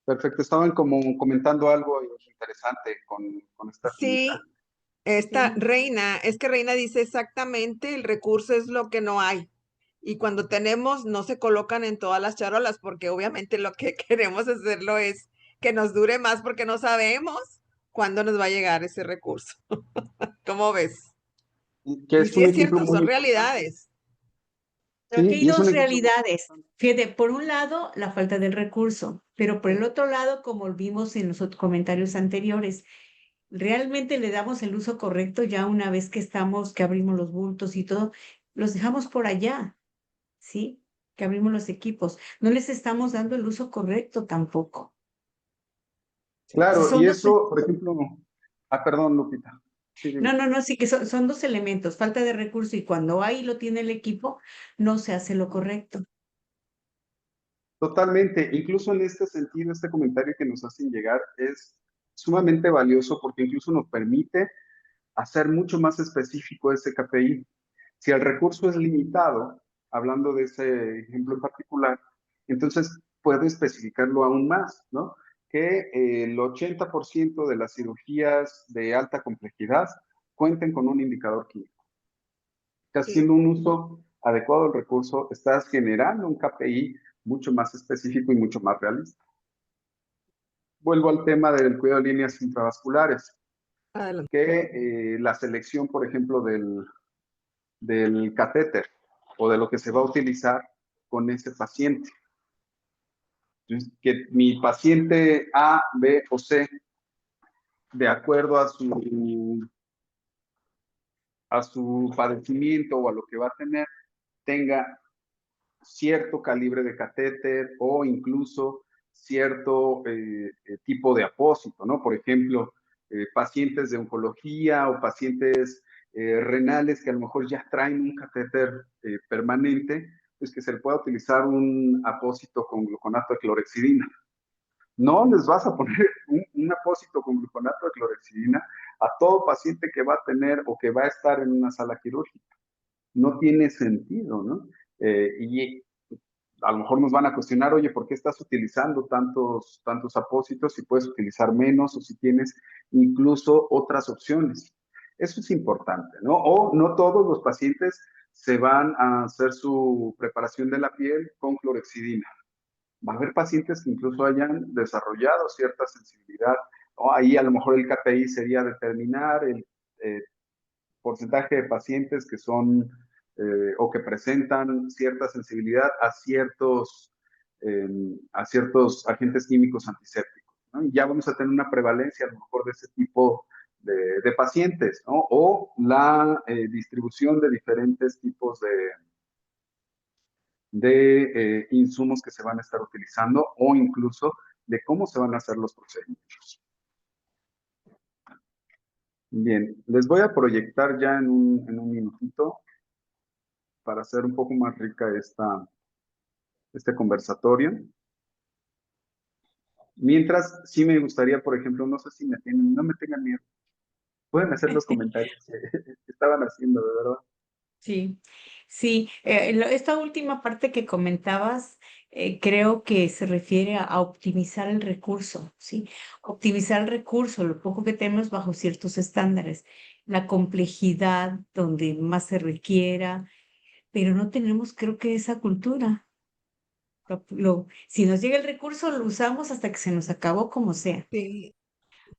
Perfecto, estaban como comentando algo interesante con esta finita.
Sí, esta
Sí.
Reina, es que Reina dice exactamente, el recurso es lo que no hay. Y cuando tenemos, no se colocan en todas las charolas, porque obviamente lo que queremos hacerlo es que nos dure más porque no sabemos cuándo nos va a llegar ese recurso. ¿Cómo ves?
Que
Y
es
sí
un
es
ejemplo
cierto,
muy
son
importante.
realidades.
Pero aquí
Sí,
hay
y es un
dos
ejemplo muy
realidades.
importante.
Fíjate, por un lado, la falta del recurso, pero por el otro lado, como vimos en los comentarios anteriores, realmente le damos el uso correcto ya una vez que estamos, que abrimos los bultos y todo, los dejamos por allá, ¿sí? Que abrimos los equipos. No les estamos dando el uso correcto tampoco.
Claro,
Son
y
dos,
eso, por ejemplo, perdón, Lupita. Sí,
no,
dime.
no, no, sí que son dos elementos, falta de recurso y cuando ahí lo tiene el equipo, no se hace lo correcto.
Totalmente, incluso en este sentido, este comentario que nos hacen llegar es sumamente valioso porque incluso nos permite hacer mucho más específico ese KPI. Si el recurso es limitado, hablando de ese ejemplo en particular, entonces puedo especificarlo aún más, ¿no? Que el 80% de las cirugías de alta complejidad cuenten con un indicador clínico.
Sí.
Haciendo un uso adecuado del recurso, estás generando un KPI mucho más específico y mucho más realista. Vuelvo al tema del cuidado de líneas intravasculares,
Adelante.
que la selección, por ejemplo, del catéter o de lo que se va a utilizar con ese paciente. Entonces, que mi paciente A, B o C, de acuerdo a su padecimiento o a lo que va a tener, tenga cierto calibre de catéter o incluso cierto tipo de apósito, ¿no? Por ejemplo, pacientes de oncología o pacientes renales que a lo mejor ya traen un catéter permanente, pues que se le pueda utilizar un apósito con gluconato de clorexidina. No les vas a poner un apósito con gluconato de clorexidina a todo paciente que va a tener o que va a estar en una sala quirúrgica. No tiene sentido, ¿no? Y a lo mejor nos van a cuestionar, oye, ¿por qué estás utilizando tantos apósitos si puedes utilizar menos o si tienes incluso otras opciones? Eso es importante, ¿no? O no todos los pacientes se van a hacer su preparación de la piel con clorexidina. Va a haber pacientes que incluso hayan desarrollado cierta sensibilidad ¿no? Ahí a lo mejor el KPI sería determinar el porcentaje de pacientes que son o que presentan cierta sensibilidad a ciertos agentes químicos antisépticos, ¿no? Y ya vamos a tener una prevalencia a lo mejor de ese tipo de pacientes, ¿no? O la distribución de diferentes tipos de insumos que se van a estar utilizando o incluso de cómo se van a hacer los procedimientos. Bien, les voy a proyectar ya en un minutito para hacer un poco más rica este conversatorio. Mientras, sí me gustaría, por ejemplo, no sé si no me tengan miedo, pueden hacer los comentarios que estaban haciendo, de verdad.
Sí, sí. Esta última parte que comentabas, creo que se refiere a optimizar el recurso, ¿sí? Optimizar el recurso, lo poco que tenemos bajo ciertos estándares, la complejidad donde más se requiera, pero no tenemos, creo que, esa cultura. Si nos llega el recurso, lo usamos hasta que se nos acabó, como sea.
Sí,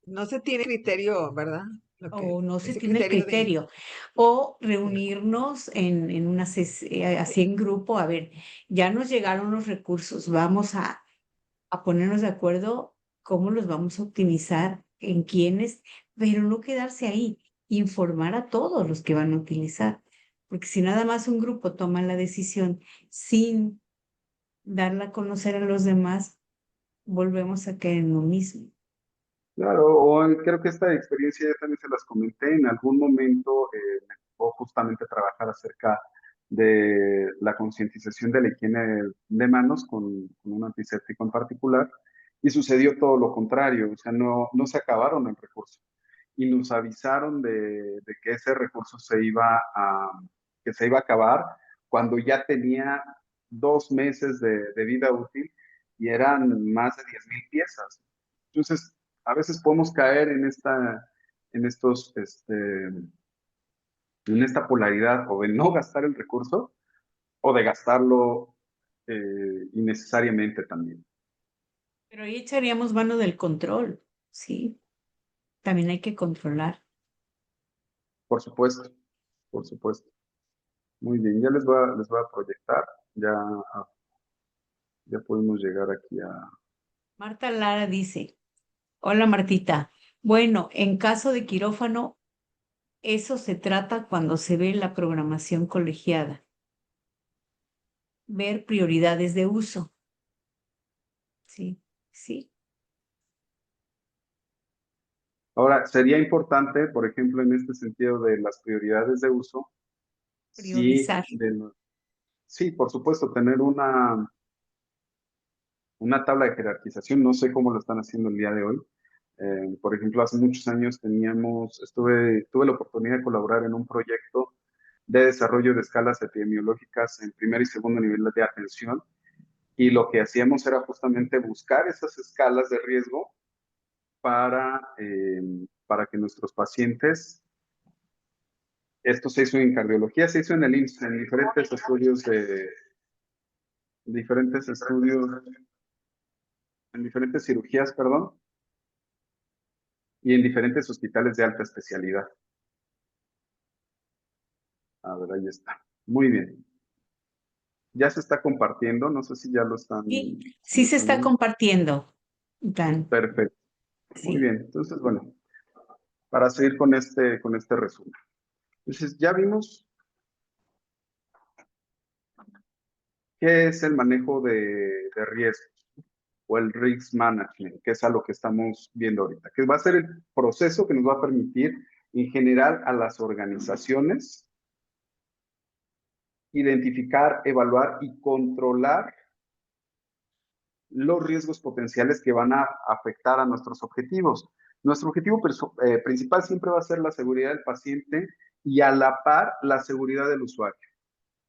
no se tiene criterio, ¿verdad?
O no se
Ese
tiene el
criterio de...
criterio, o reunirnos en así en grupo, a ver, ya nos llegaron los recursos, vamos a ponernos de acuerdo cómo los vamos a optimizar, en quiénes, pero no quedarse ahí, informar a todos los que van a utilizar, porque si nada más un grupo toma la decisión sin darla a conocer a los demás, volvemos a caer en lo mismo.
Claro, creo que esta experiencia ya también se las comenté. En algún momento me tocó justamente trabajar acerca de la concientización de la higiene de manos con un antiséptico en particular, y sucedió todo lo contrario, o sea, no se acabaron el recurso y nos avisaron de que ese recurso que se iba a acabar cuando ya tenía 2 meses de vida útil y eran más de 10,000 piezas. Entonces, a veces podemos caer en estos, en esta polaridad o de no gastar el recurso o de gastarlo innecesariamente también.
Pero ahí echaríamos mano del control, ¿sí? También hay que controlar.
Por supuesto, por supuesto. Muy bien, ya les voy a proyectar. Ya, ya podemos llegar aquí a...
Marta Lara dice, hola Martita, bueno, en caso de quirófano, eso se trata cuando se ve la programación colegiada, ver prioridades de uso. Sí, sí,
Ahora, sería importante, por ejemplo, en este sentido de las prioridades de uso, sí,
priorizar.
sí, por supuesto, tener una tabla de jerarquización. No sé cómo lo están haciendo el día de hoy. Por ejemplo, hace muchos años tuve la oportunidad de colaborar en un proyecto de desarrollo de escalas epidemiológicas en primer y segundo nivel de atención, y lo que hacíamos era justamente buscar esas escalas de riesgo para que nuestros pacientes, esto se hizo en cardiología, se hizo en el IMSS, en diferentes estudios, en diferentes cirugías, perdón, y en diferentes hospitales de alta especialidad. A ver, ahí está. Muy bien. Ya se está compartiendo, no sé si ya lo están,
Sí,
si
sí
lo
se
están
está
viendo.
compartiendo, Dan.
Perfecto. Muy
Sí.
bien. Entonces, bueno, para seguir con este resumen. Entonces, ya vimos qué es el manejo de riesgos o el risk management, que es a lo que estamos viendo ahorita, que va a ser el proceso que nos va a permitir en general a las organizaciones identificar, evaluar y controlar los riesgos potenciales que van a afectar a nuestros objetivos. Nuestro objetivo principal siempre va a ser la seguridad del paciente y a la par la seguridad del usuario,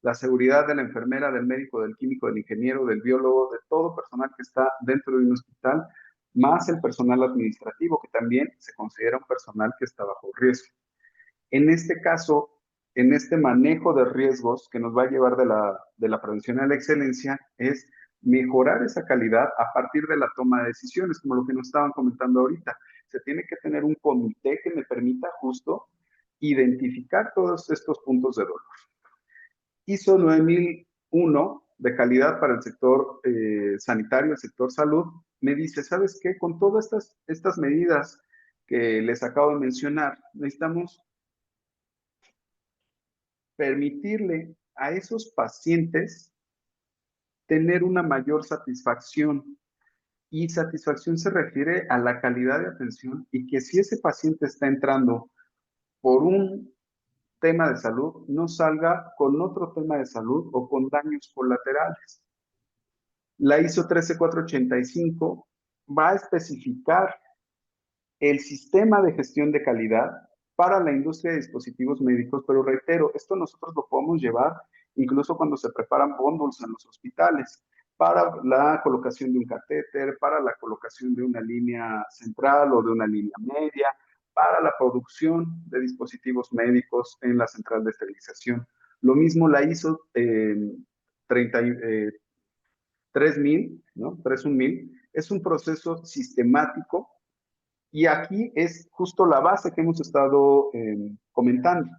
la seguridad de la enfermera, del médico, del químico, del ingeniero, del biólogo, de todo personal que está dentro de un hospital, más el personal administrativo, que también se considera un personal que está bajo riesgo. En este caso, en este manejo de riesgos que nos va a llevar de la prevención a la excelencia, es mejorar esa calidad a partir de la toma de decisiones, como lo que nos estaban comentando ahorita. se tiene que tener un comité que me permita justo identificar todos estos puntos de dolor. ISO 9001 de calidad para el sector sanitario, el sector salud, me dice, ¿sabes qué? Con todas estas medidas que les acabo de mencionar, necesitamos permitirle a esos pacientes tener una mayor satisfacción. Y satisfacción se refiere a la calidad de atención y que si ese paciente está entrando por un tema de salud, no salga con otro tema de salud o con daños colaterales. La ISO 13485 va a especificar el sistema de gestión de calidad para la industria de dispositivos médicos, pero reitero, esto nosotros lo podemos llevar incluso cuando se preparan bundles en los hospitales, para la colocación de un catéter, para la colocación de una línea central o de una línea media, para la producción de dispositivos médicos en la central de esterilización. Lo mismo la ISO 3000, ¿no? 31000, es un proceso sistemático y aquí es justo la base que hemos estado comentando.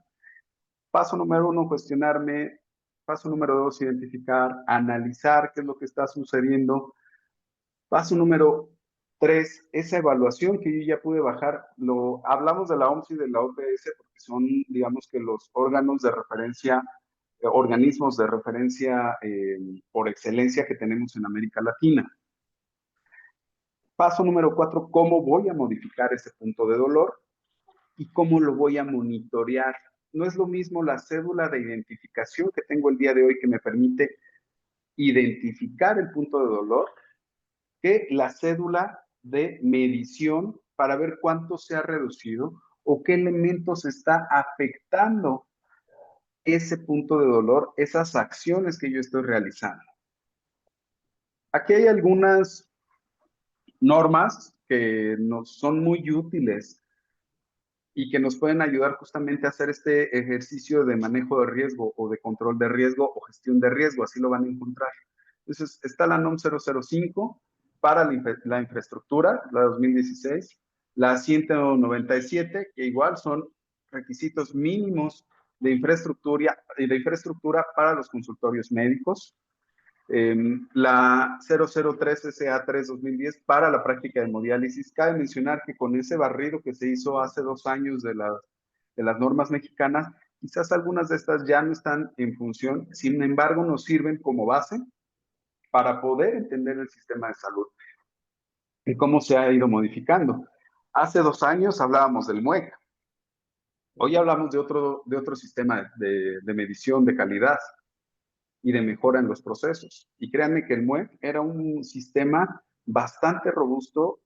Paso número 1, cuestionarme. Paso número 2, identificar, analizar qué es lo que está sucediendo. Paso número 3, esa evaluación que yo ya pude bajar. Hablamos de la OMS y de la OPS porque son, digamos que los órganos de referencia, organismos de referencia por excelencia que tenemos en América Latina. Paso número 4, ¿cómo voy a modificar ese punto de dolor? ¿Y cómo lo voy a monitorear? No es lo mismo la cédula de identificación que tengo el día de hoy que me permite identificar el punto de dolor que la cédula de medición para ver cuánto se ha reducido o qué elementos está afectando ese punto de dolor, esas acciones que yo estoy realizando. Aquí hay algunas normas que nos son muy útiles y que nos pueden ayudar justamente a hacer este ejercicio de manejo de riesgo o de control de riesgo o gestión de riesgo, así lo van a encontrar. Entonces, está la NOM 005 para la infraestructura, la 2016, la 197, que igual son requisitos mínimos de infraestructura para los consultorios médicos, la 003 SA3 2010 para la práctica de hemodiálisis. Cabe mencionar que con ese barrido que se hizo hace 2 años de las normas mexicanas, quizás algunas de estas ya no están en función, sin embargo nos sirven como base para poder entender el sistema de salud y cómo se ha ido modificando. Hace 2 años hablábamos del MUEC, hoy hablamos de otro sistema de medición de calidad y de mejora en los procesos. Y créanme que el MUEC era un sistema bastante robusto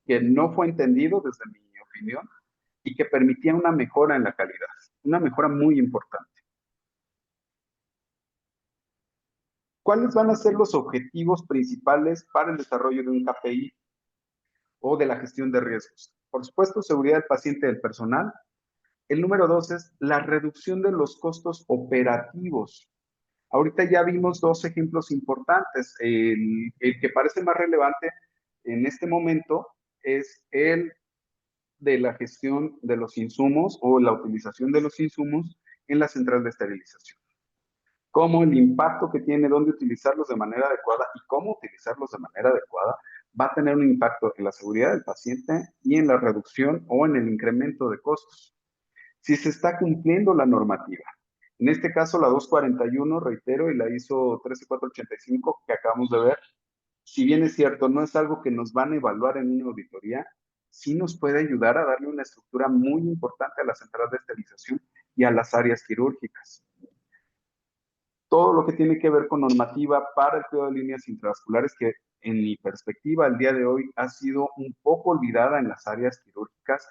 que no fue entendido desde mi opinión y que permitía una mejora en la calidad, una mejora muy importante. ¿Cuáles van a ser los objetivos principales para el desarrollo de un KPI o de la gestión de riesgos? Por supuesto, seguridad del paciente y del personal. El número 2 es la reducción de los costos operativos. Ahorita ya vimos 2 ejemplos importantes. El que parece más relevante en este momento es el de la gestión de los insumos o la utilización de los insumos en la central de esterilización. Cómo el impacto que tiene, dónde utilizarlos de manera adecuada y cómo utilizarlos de manera adecuada va a tener un impacto en la seguridad del paciente y en la reducción o en el incremento de costos. Si se está cumpliendo la normativa. En este caso, la 241, reitero, y la ISO 13485 que acabamos de ver, si bien es cierto, no es algo que nos van a evaluar en una auditoría, sí nos puede ayudar a darle una estructura muy importante a la central de esterilización y a las áreas quirúrgicas. Todo lo que tiene que ver con normativa para el cuidado de líneas intravasculares, que en mi perspectiva al día de hoy ha sido un poco olvidada en las áreas quirúrgicas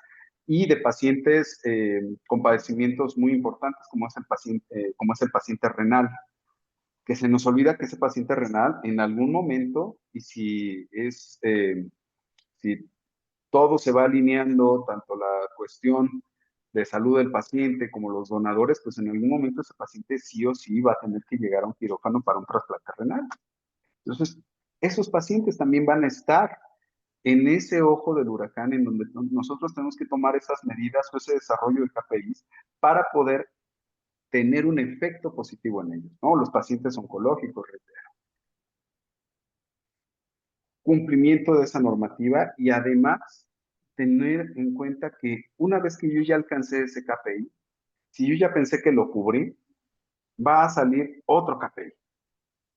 y de pacientes con padecimientos muy importantes como es el paciente renal, que se nos olvida que ese paciente renal en algún momento, y si todo se va alineando, tanto la cuestión de salud del paciente como los donadores, pues en algún momento ese paciente sí o sí va a tener que llegar a un quirófano para un trasplante renal. Entonces, esos pacientes también van a estar en ese ojo del huracán en donde nosotros tenemos que tomar esas medidas o ese desarrollo de KPIs para poder tener un efecto positivo en ellos, ¿no? Los pacientes oncológicos, cumplimiento de esa normativa y además tener en cuenta que una vez que yo ya alcancé ese KPI, si yo ya pensé que lo cubrí, va a salir otro KPI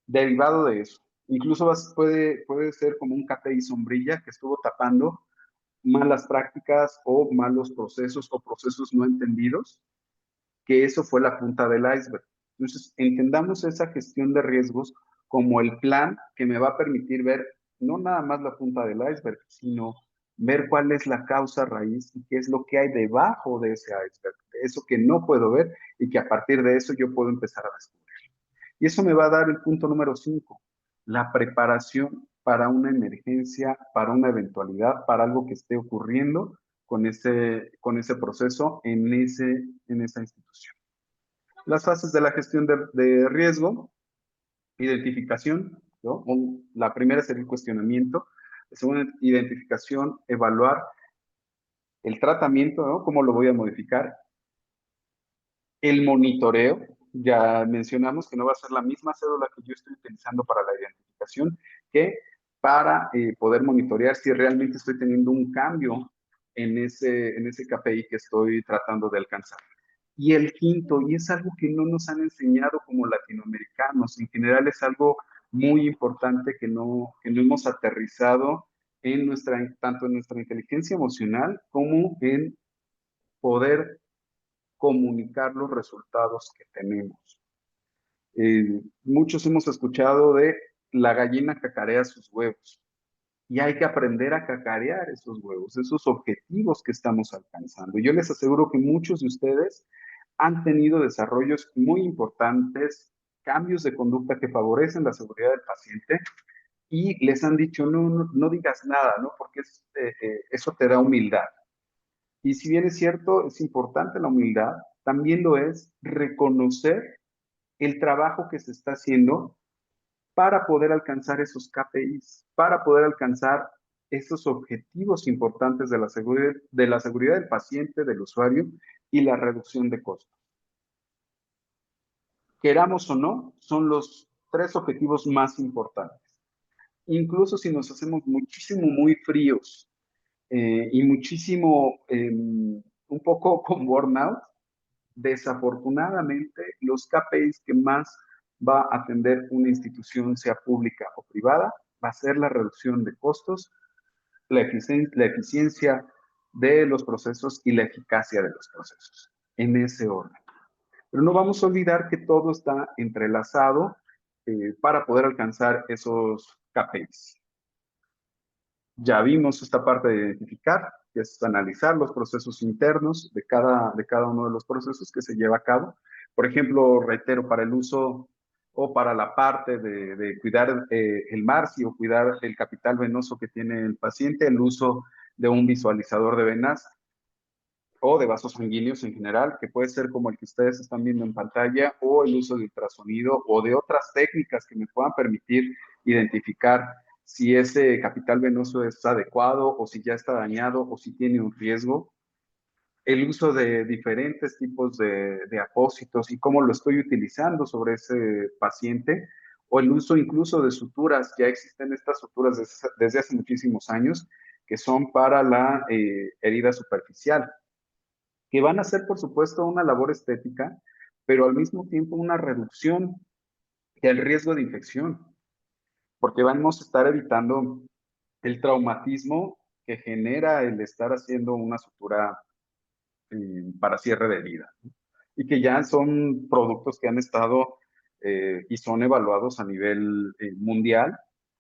derivado de eso. Incluso puede ser como un KPI sombrilla que estuvo tapando malas prácticas o malos procesos o procesos no entendidos, que eso fue la punta del iceberg. Entonces, entendamos esa gestión de riesgos como el plan que me va a permitir ver no nada más la punta del iceberg, sino ver cuál es la causa raíz y qué es lo que hay debajo de ese iceberg, de eso que no puedo ver y que a partir de eso yo puedo empezar a descubrir. Y eso me va a dar el punto número 5, la preparación para una emergencia, para una eventualidad, para algo que esté ocurriendo con ese proceso en esa institución. Las fases de la gestión de riesgo, identificación, ¿no? La primera sería el cuestionamiento, la segunda, identificación, evaluar el tratamiento, ¿no? ¿Cómo lo voy a modificar? El monitoreo, ya mencionamos que no va a ser la misma cédula que yo estoy utilizando para la identificación que para poder monitorear si realmente estoy teniendo un cambio en ese KPI que estoy tratando de alcanzar. Y el quinto, y es algo que no nos han enseñado como latinoamericanos, en general es algo muy importante que no hemos aterrizado tanto en nuestra inteligencia emocional como en poder comunicar los resultados que tenemos. Muchos hemos escuchado de la gallina cacarea sus huevos y hay que aprender a cacarear esos huevos, esos objetivos que estamos alcanzando. Yo les aseguro que muchos de ustedes han tenido desarrollos muy importantes, cambios de conducta que favorecen la seguridad del paciente y les han dicho, no digas nada, ¿no? Porque eso te da humildad. Y si bien es cierto, es importante la humildad, también lo es reconocer el trabajo que se está haciendo para poder alcanzar esos KPIs, para poder alcanzar esos objetivos importantes de la seguridad del paciente, del usuario y la reducción de costos. Queramos o no, son los 3 objetivos más importantes. Incluso si nos hacemos muchísimo, muy fríos y muchísimo, un poco con burnout, desafortunadamente los KPIs que más va a atender una institución, sea pública o privada, va a ser la reducción de costos, la eficiencia de los procesos y la eficacia de los procesos, en ese orden. Pero no vamos a olvidar que todo está entrelazado para poder alcanzar esos KPIs. Ya vimos esta parte de identificar, que es analizar los procesos internos de cada uno de los procesos que se lleva a cabo. Por ejemplo, reitero, para el uso o para la parte de cuidar el MARSI o cuidar el capital venoso que tiene el paciente, el uso de un visualizador de venas o de vasos sanguíneos en general, que puede ser como el que ustedes están viendo en pantalla, o el uso de ultrasonido o de otras técnicas que me puedan permitir identificar si ese capital venoso es adecuado o si ya está dañado o si tiene un riesgo. El uso de diferentes tipos de apósitos y cómo lo estoy utilizando sobre ese paciente, o el uso incluso de suturas. Ya existen estas suturas desde hace muchísimos años que son para la herida superficial, que van a ser, por supuesto, una labor estética, pero al mismo tiempo una reducción del riesgo de infección, porque vamos a estar evitando el traumatismo que genera el estar haciendo una sutura para cierre de herida, ¿no? Y que ya son productos que han estado y son evaluados a nivel mundial,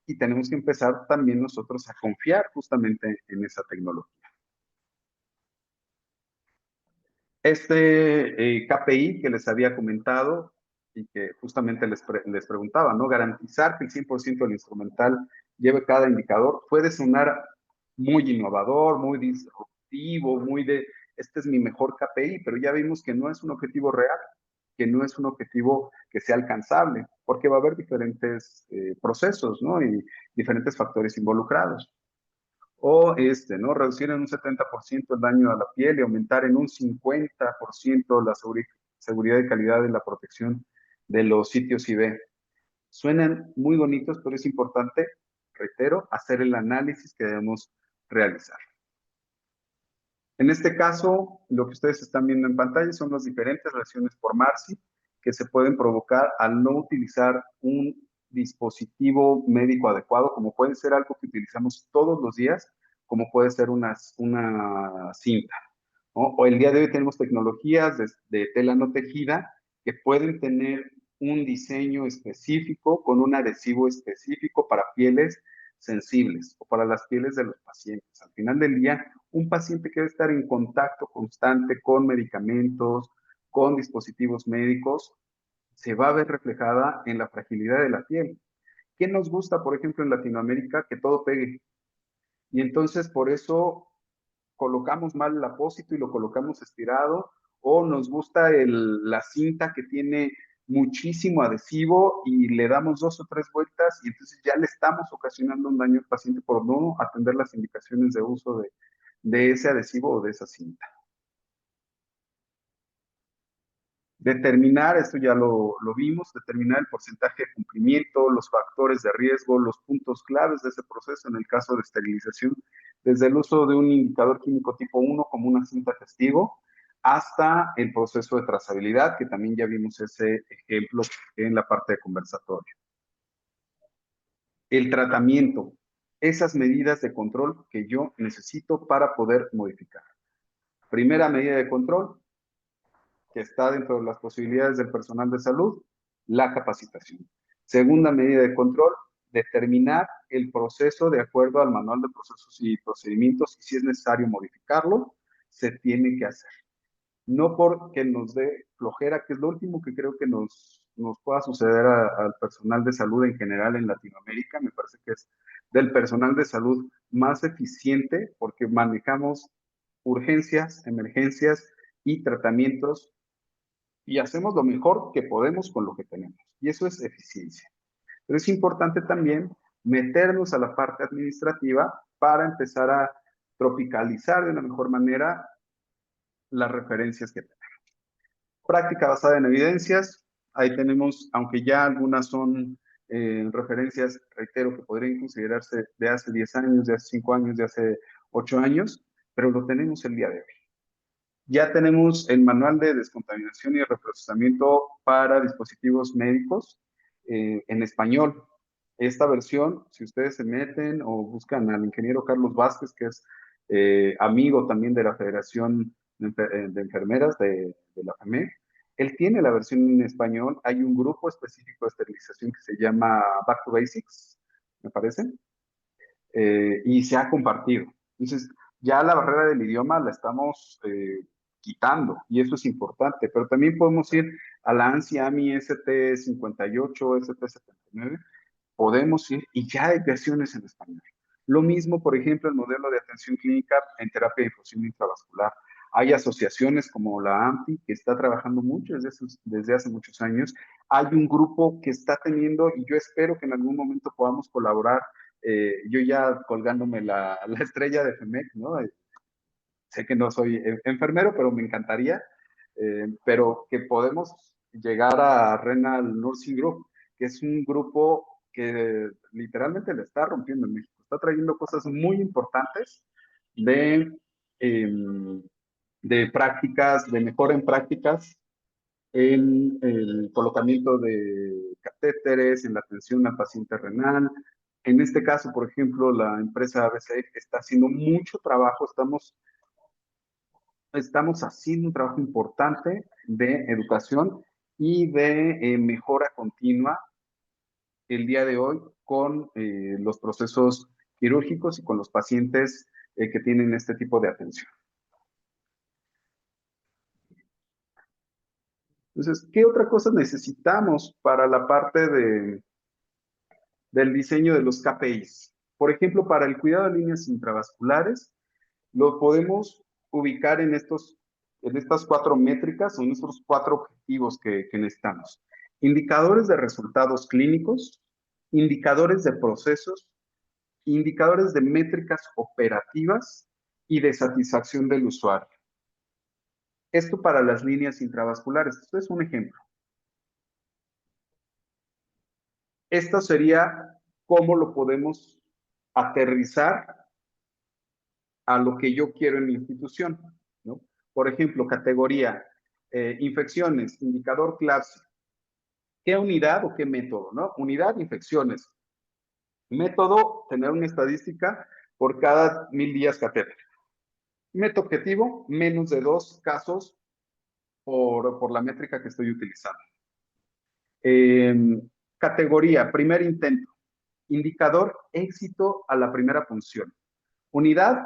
y tenemos que empezar también nosotros a confiar justamente en esa tecnología. Este KPI que les había comentado y que justamente les preguntaba, ¿no? Garantizar que el 100% del instrumental lleve cada indicador puede sonar muy innovador, muy disruptivo, este es mi mejor KPI, pero ya vimos que no es un objetivo real, que no es un objetivo que sea alcanzable, porque va a haber diferentes procesos, ¿no? Y diferentes factores involucrados. O ¿no? Reducir en un 70% el daño a la piel y aumentar en un 50% la seguridad y calidad de la protección de los sitios IV. Suenan muy bonitos, pero es importante, reitero, hacer el análisis que debemos realizar. En este caso, lo que ustedes están viendo en pantalla son las diferentes lesiones por MARSI que se pueden provocar al no utilizar un dispositivo médico adecuado, como puede ser algo que utilizamos todos los días, como puede ser una cinta, ¿no? O el día de hoy tenemos tecnologías de tela no tejida que pueden tener un diseño específico con un adhesivo específico para pieles sensibles o para las pieles de los pacientes. Al final del día, un paciente que debe estar en contacto constante con medicamentos, con dispositivos médicos, se va a ver reflejada en la fragilidad de la piel. ¿Qué nos gusta, por ejemplo, en Latinoamérica? Que todo pegue. Y entonces, por eso, colocamos mal el apósito y lo colocamos estirado, o nos gusta la cinta que tiene muchísimo adhesivo y le damos 2 o 3 vueltas y entonces ya le estamos ocasionando un daño al paciente por no atender las indicaciones de uso de ese adhesivo o de esa cinta. Determinar, esto ya lo vimos, determinar el porcentaje de cumplimiento, los factores de riesgo, los puntos claves de ese proceso en el caso de esterilización, desde el uso de un indicador químico tipo 1 como una cinta testigo, hasta el proceso de trazabilidad, que también ya vimos ese ejemplo en la parte de conversatorio. El tratamiento, esas medidas de control que yo necesito para poder modificar. Primera medida de control, que está dentro de las posibilidades del personal de salud, la capacitación. Segunda medida de control, determinar el proceso de acuerdo al manual de procesos y procedimientos y si es necesario modificarlo, se tiene que hacer. No porque nos dé flojera, que es lo último que creo que nos pueda suceder al personal de salud en general en Latinoamérica. Me parece que es del personal de salud más eficiente porque manejamos urgencias, emergencias y tratamientos y hacemos lo mejor que podemos con lo que tenemos. Y eso es eficiencia. Pero es importante también meternos a la parte administrativa para empezar a tropicalizar de una mejor manera las referencias que tenemos. Práctica basada en evidencias. Ahí tenemos, aunque ya algunas son referencias, reitero, que podrían considerarse de hace 10 años, de hace 5 años, de hace 8 años, pero lo tenemos el día de hoy. Ya tenemos el manual de descontaminación y reprocesamiento para dispositivos médicos en español. Esta versión, si ustedes se meten o buscan al ingeniero Carlos Vázquez, que es amigo también de la Federación de Enfermeras de la FEMEC, él tiene la versión en español. Hay un grupo específico de esterilización que se llama Back to Basics, me parece, y se ha compartido. Entonces, ya la barrera del idioma la estamos quitando y eso es importante, pero también podemos ir a la ANSI AMI ST58, ST79, podemos ir y ya hay versiones en español. Lo mismo, por ejemplo, el modelo de atención clínica en terapia de difusión intravascular. Hay asociaciones como la AMPI que está trabajando mucho desde hace muchos años. Hay un grupo que está teniendo, y yo espero que en algún momento podamos colaborar, yo ya colgándome la estrella de FEMEC, ¿no? Sé que no soy enfermero, pero me encantaría, pero que podemos llegar a Renal Nursing Group, que es un grupo que literalmente le está rompiendo en México, está trayendo cosas muy importantes de prácticas, de mejora en prácticas, en el colocamiento de catéteres, en la atención al paciente renal. En este caso, por ejemplo, la empresa ABC está haciendo mucho trabajo, estamos haciendo un trabajo importante de educación y de mejora continua el día de hoy con los procesos quirúrgicos y con los pacientes que tienen este tipo de atención. Entonces, ¿qué otra cosa necesitamos para la parte del diseño de los KPIs? Por ejemplo, para el cuidado de líneas intravasculares, lo podemos ubicar en estas 4 métricas o en estos 4 objetivos que necesitamos. Indicadores de resultados clínicos, indicadores de procesos, indicadores de métricas operativas y de satisfacción del usuario. Esto para las líneas intravasculares. Esto es un ejemplo. Esto sería cómo lo podemos aterrizar a lo que yo quiero en mi institución, ¿no? Por ejemplo, categoría infecciones, indicador clase. ¿Qué unidad o qué método, no? Unidad, infecciones. Método, tener una estadística por cada 1000 días catéter. Método objetivo, menos de 2 casos por la métrica que estoy utilizando. Categoría, primer intento. Indicador, éxito a la primera función. Unidad,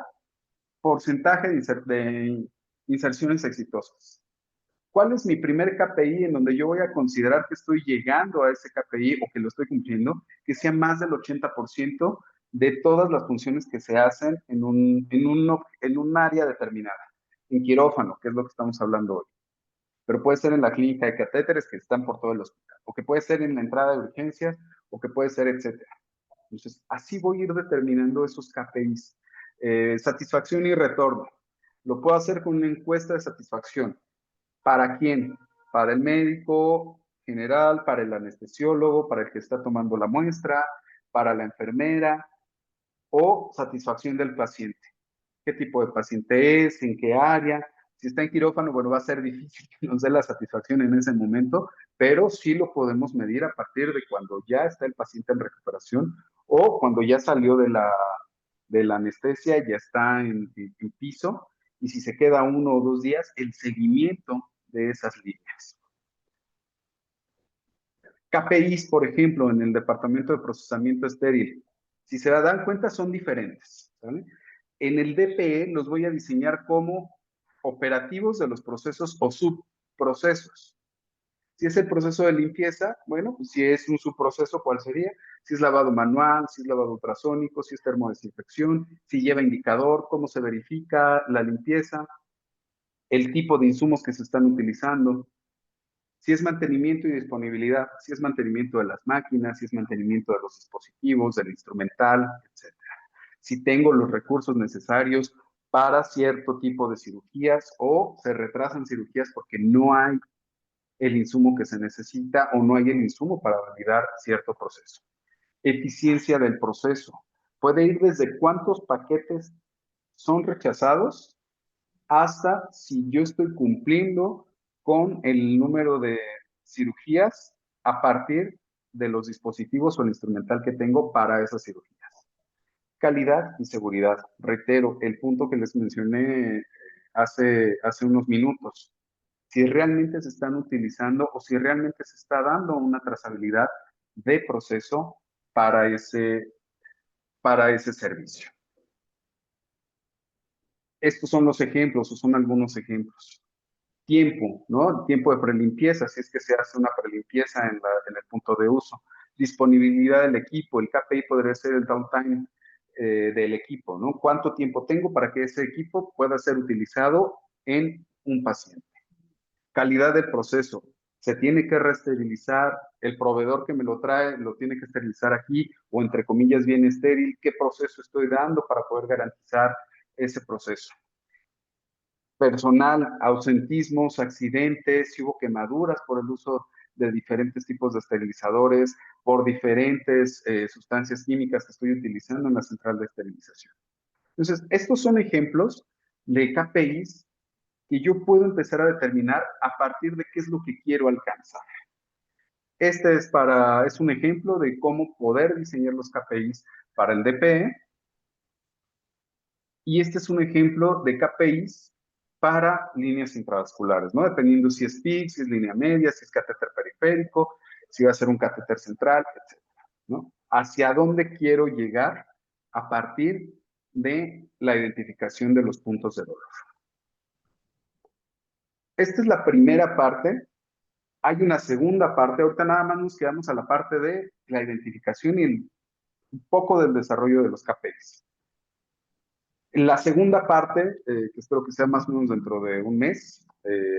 porcentaje de inserciones exitosas. ¿Cuál es mi primer KPI en donde yo voy a considerar que estoy llegando a ese KPI o que lo estoy cumpliendo? Que sea más del 80% de todas las funciones que se hacen en un área determinada. En quirófano, que es lo que estamos hablando hoy. Pero puede ser en la clínica de catéteres que están por todo el hospital. O que puede ser en la entrada de urgencias, o que puede ser, etcétera. Entonces, así voy a ir determinando esos KPIs. Satisfacción y retorno. Lo puedo hacer con una encuesta de satisfacción. ¿Para quién? Para el médico general, para el anestesiólogo, para el que está tomando la muestra, para la enfermera, o satisfacción del paciente. ¿Qué tipo de paciente es? ¿En qué área? Si está en quirófano, bueno, va a ser difícil que nos dé la satisfacción en ese momento, pero sí lo podemos medir a partir de cuando ya está el paciente en recuperación o cuando ya salió de la anestesia, ya está en piso, y si se queda 1 o 2 días, el seguimiento de esas líneas. KPIs, por ejemplo, en el departamento de procesamiento estéril, si se dan cuenta, son diferentes, ¿vale? En el DPE los voy a diseñar como operativos de los procesos o subprocesos. Si es el proceso de limpieza, bueno, pues si es un subproceso, ¿cuál sería? Si es lavado manual, si es lavado ultrasónico, si es termodesinfección, si lleva indicador, cómo se verifica la limpieza, el tipo de insumos que se están utilizando, si es mantenimiento y disponibilidad, si es mantenimiento de las máquinas, si es mantenimiento de los dispositivos, del instrumental, etc. Si tengo los recursos necesarios para cierto tipo de cirugías o se retrasan cirugías porque no hay el insumo que se necesita o no hay el insumo para validar cierto proceso. Eficiencia del proceso. Puede ir desde cuántos paquetes son rechazados hasta si yo estoy cumpliendo con el número de cirugías a partir de los dispositivos o el instrumental que tengo para esas cirugías. Calidad y seguridad. Reitero, el punto que les mencioné hace unos minutos. Si realmente se están utilizando o si realmente se está dando una trazabilidad de proceso para ese servicio. Estos son los ejemplos o son algunos ejemplos. Tiempo, ¿no? Tiempo de prelimpieza, si es que se hace una prelimpieza en el punto de uso. Disponibilidad del equipo, el KPI podría ser el downtime del equipo, ¿no? ¿Cuánto tiempo tengo para que ese equipo pueda ser utilizado en un paciente? Calidad del proceso, se tiene que reesterilizar, el proveedor que me lo trae lo tiene que esterilizar aquí o entre comillas bien estéril, ¿qué proceso estoy dando para poder garantizar ese proceso? Personal, ausentismos, accidentes, si hubo quemaduras por el uso de diferentes tipos de esterilizadores, por diferentes sustancias químicas que estoy utilizando en la central de esterilización. Entonces, estos son ejemplos de KPIs que yo puedo empezar a determinar a partir de qué es lo que quiero alcanzar. Este es un ejemplo de cómo poder diseñar los KPIs para el DPE. Y este es un ejemplo de KPIs para líneas intravasculares, ¿no? Dependiendo si es PIC, si es línea media, si es catéter periférico, si va a ser un catéter central, etcétera, ¿no? Hacia dónde quiero llegar a partir de la identificación de los puntos de dolor. Esta es la primera parte. Hay una segunda parte. Ahorita nada más nos quedamos a la parte de la identificación y un poco del desarrollo de los KPIs. En la segunda parte, que espero que sea más o menos dentro de un mes,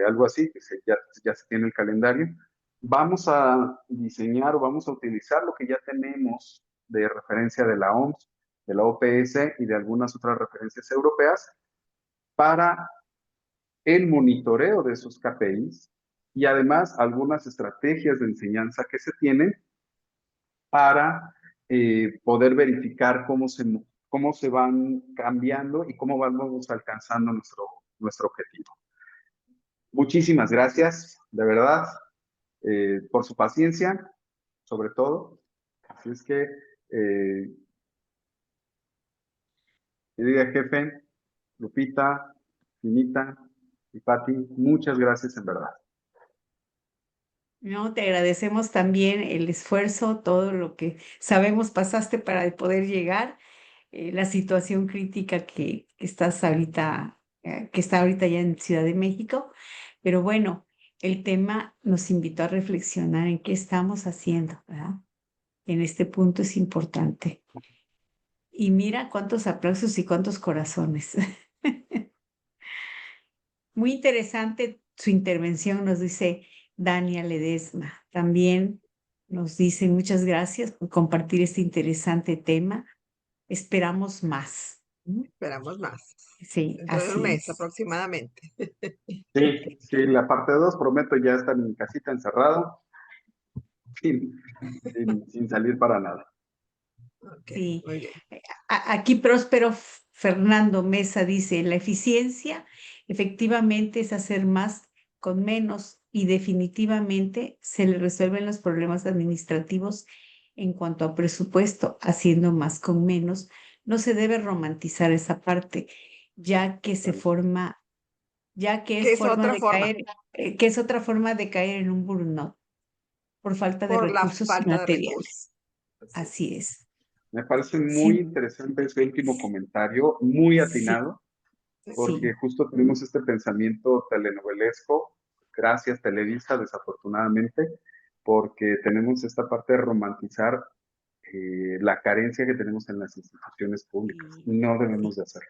algo así, que ya se tiene el calendario, vamos a diseñar o vamos a utilizar lo que ya tenemos de referencia de la OMS de la OPS y de algunas otras referencias europeas para el monitoreo de esos KPIs y además algunas estrategias de enseñanza que se tienen para poder verificar cómo se van cambiando y cómo vamos alcanzando nuestro objetivo. Muchísimas gracias, de verdad, por su paciencia, sobre todo. Así es que, querida jefe, Lupita, Finita y Pati, muchas gracias en verdad.
No, te agradecemos también el esfuerzo, todo lo que sabemos pasaste para poder llegar, la situación crítica que estás ahorita, que está ahorita ya en Ciudad de México. Pero bueno, el tema nos invitó a reflexionar en qué estamos haciendo, ¿verdad? En este punto es importante. Y mira cuántos aplausos y cuántos corazones. Muy interesante su intervención, nos dice Dania Ledesma. También nos dice muchas gracias por compartir este interesante tema. Esperamos más.
Esperamos más.
Sí,
Dentro de un
así
mes
es.
aproximadamente.
Sí, sí, la parte 2 prometo ya estar en mi casita encerrado, sin salir para nada.
Ok,
Sí.
muy bien.
Aquí Próspero Fernando Mesa dice, la eficiencia efectivamente es hacer más con menos y definitivamente se le resuelven los problemas administrativos en cuanto a presupuesto, haciendo más con menos. No se debe romantizar esa parte, ya que se forma, ya que
¿Qué
es
es
forma
otra
de
forma?
caer, que es otra forma de caer en un burnout por falta de
Por la
recursos
falta de
materiales.
recursos. Así es.
Así es.
Me parece muy
Sí,
interesante ese último comentario, muy
sí,
atinado, porque
sí.
justo tenemos este pensamiento telenovelesco, gracias Televisa, desafortunadamente, porque tenemos esta parte de romantizar la carencia que tenemos en las instituciones públicas.
Sí,
No debemos
sí.
de hacerlo.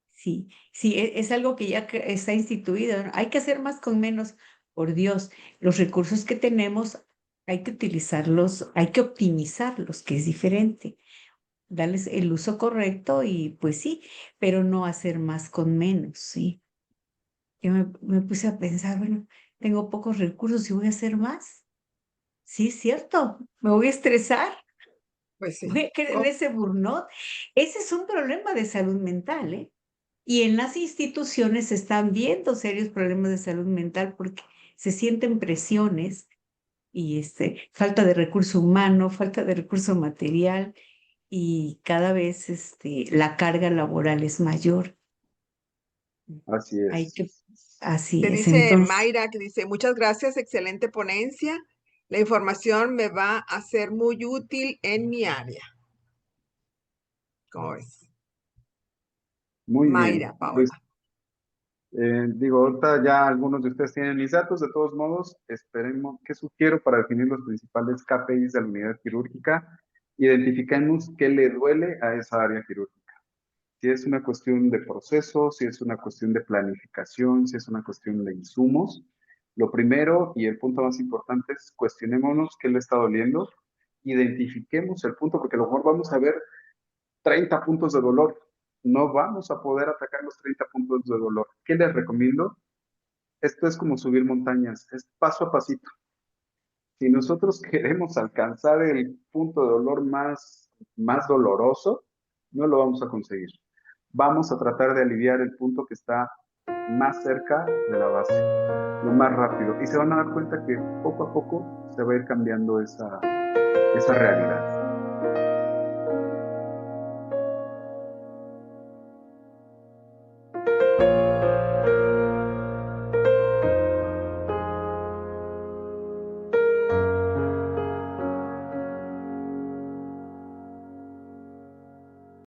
Sí, sí, es algo que ya está instituido, ¿no? Hay que hacer más con menos, por Dios. Los recursos que tenemos hay que utilizarlos, hay que optimizarlos, que es diferente. Darles el uso correcto y pues sí, pero no hacer más con menos, ¿sí? Yo me puse a pensar, bueno, tengo pocos recursos y voy a hacer más. Sí, es cierto, me voy a estresar,
Pues
voy
sí.
a caer en ese burnout. Ese es un problema de salud mental, ¿eh? Y en las instituciones se están viendo serios problemas de salud mental porque se sienten presiones y falta de recurso humano, falta de recurso material y cada vez la carga laboral es mayor.
Así
Hay
es.
que, así
Te
es.
dice
Entonces,
Mayra, que dice, muchas gracias, excelente ponencia. La información me va a ser muy útil en mi área. ¿Cómo ves?
Muy
Mayra,
bien. Pues
Paola.
digo, ahorita ya algunos de ustedes tienen mis datos, de todos modos, esperemos, ¿qué sugiero para definir los principales KPIs de la unidad quirúrgica? Identifiquemos qué le duele a esa área quirúrgica. Si es una cuestión de proceso, si es una cuestión de planificación, si es una cuestión de insumos. Lo primero y el punto más importante es cuestionémonos qué le está doliendo, identifiquemos el punto, porque a lo mejor vamos a ver 30 puntos de dolor. No vamos a poder atacar los 30 puntos de dolor. ¿Qué les recomiendo? Esto es como subir montañas, es paso a pasito. Si nosotros queremos alcanzar el punto de dolor más doloroso, no lo vamos a conseguir. Vamos a tratar de aliviar el punto que está más cerca de la base, lo más rápido. Y se van a dar cuenta que poco a poco se va a ir cambiando esa realidad.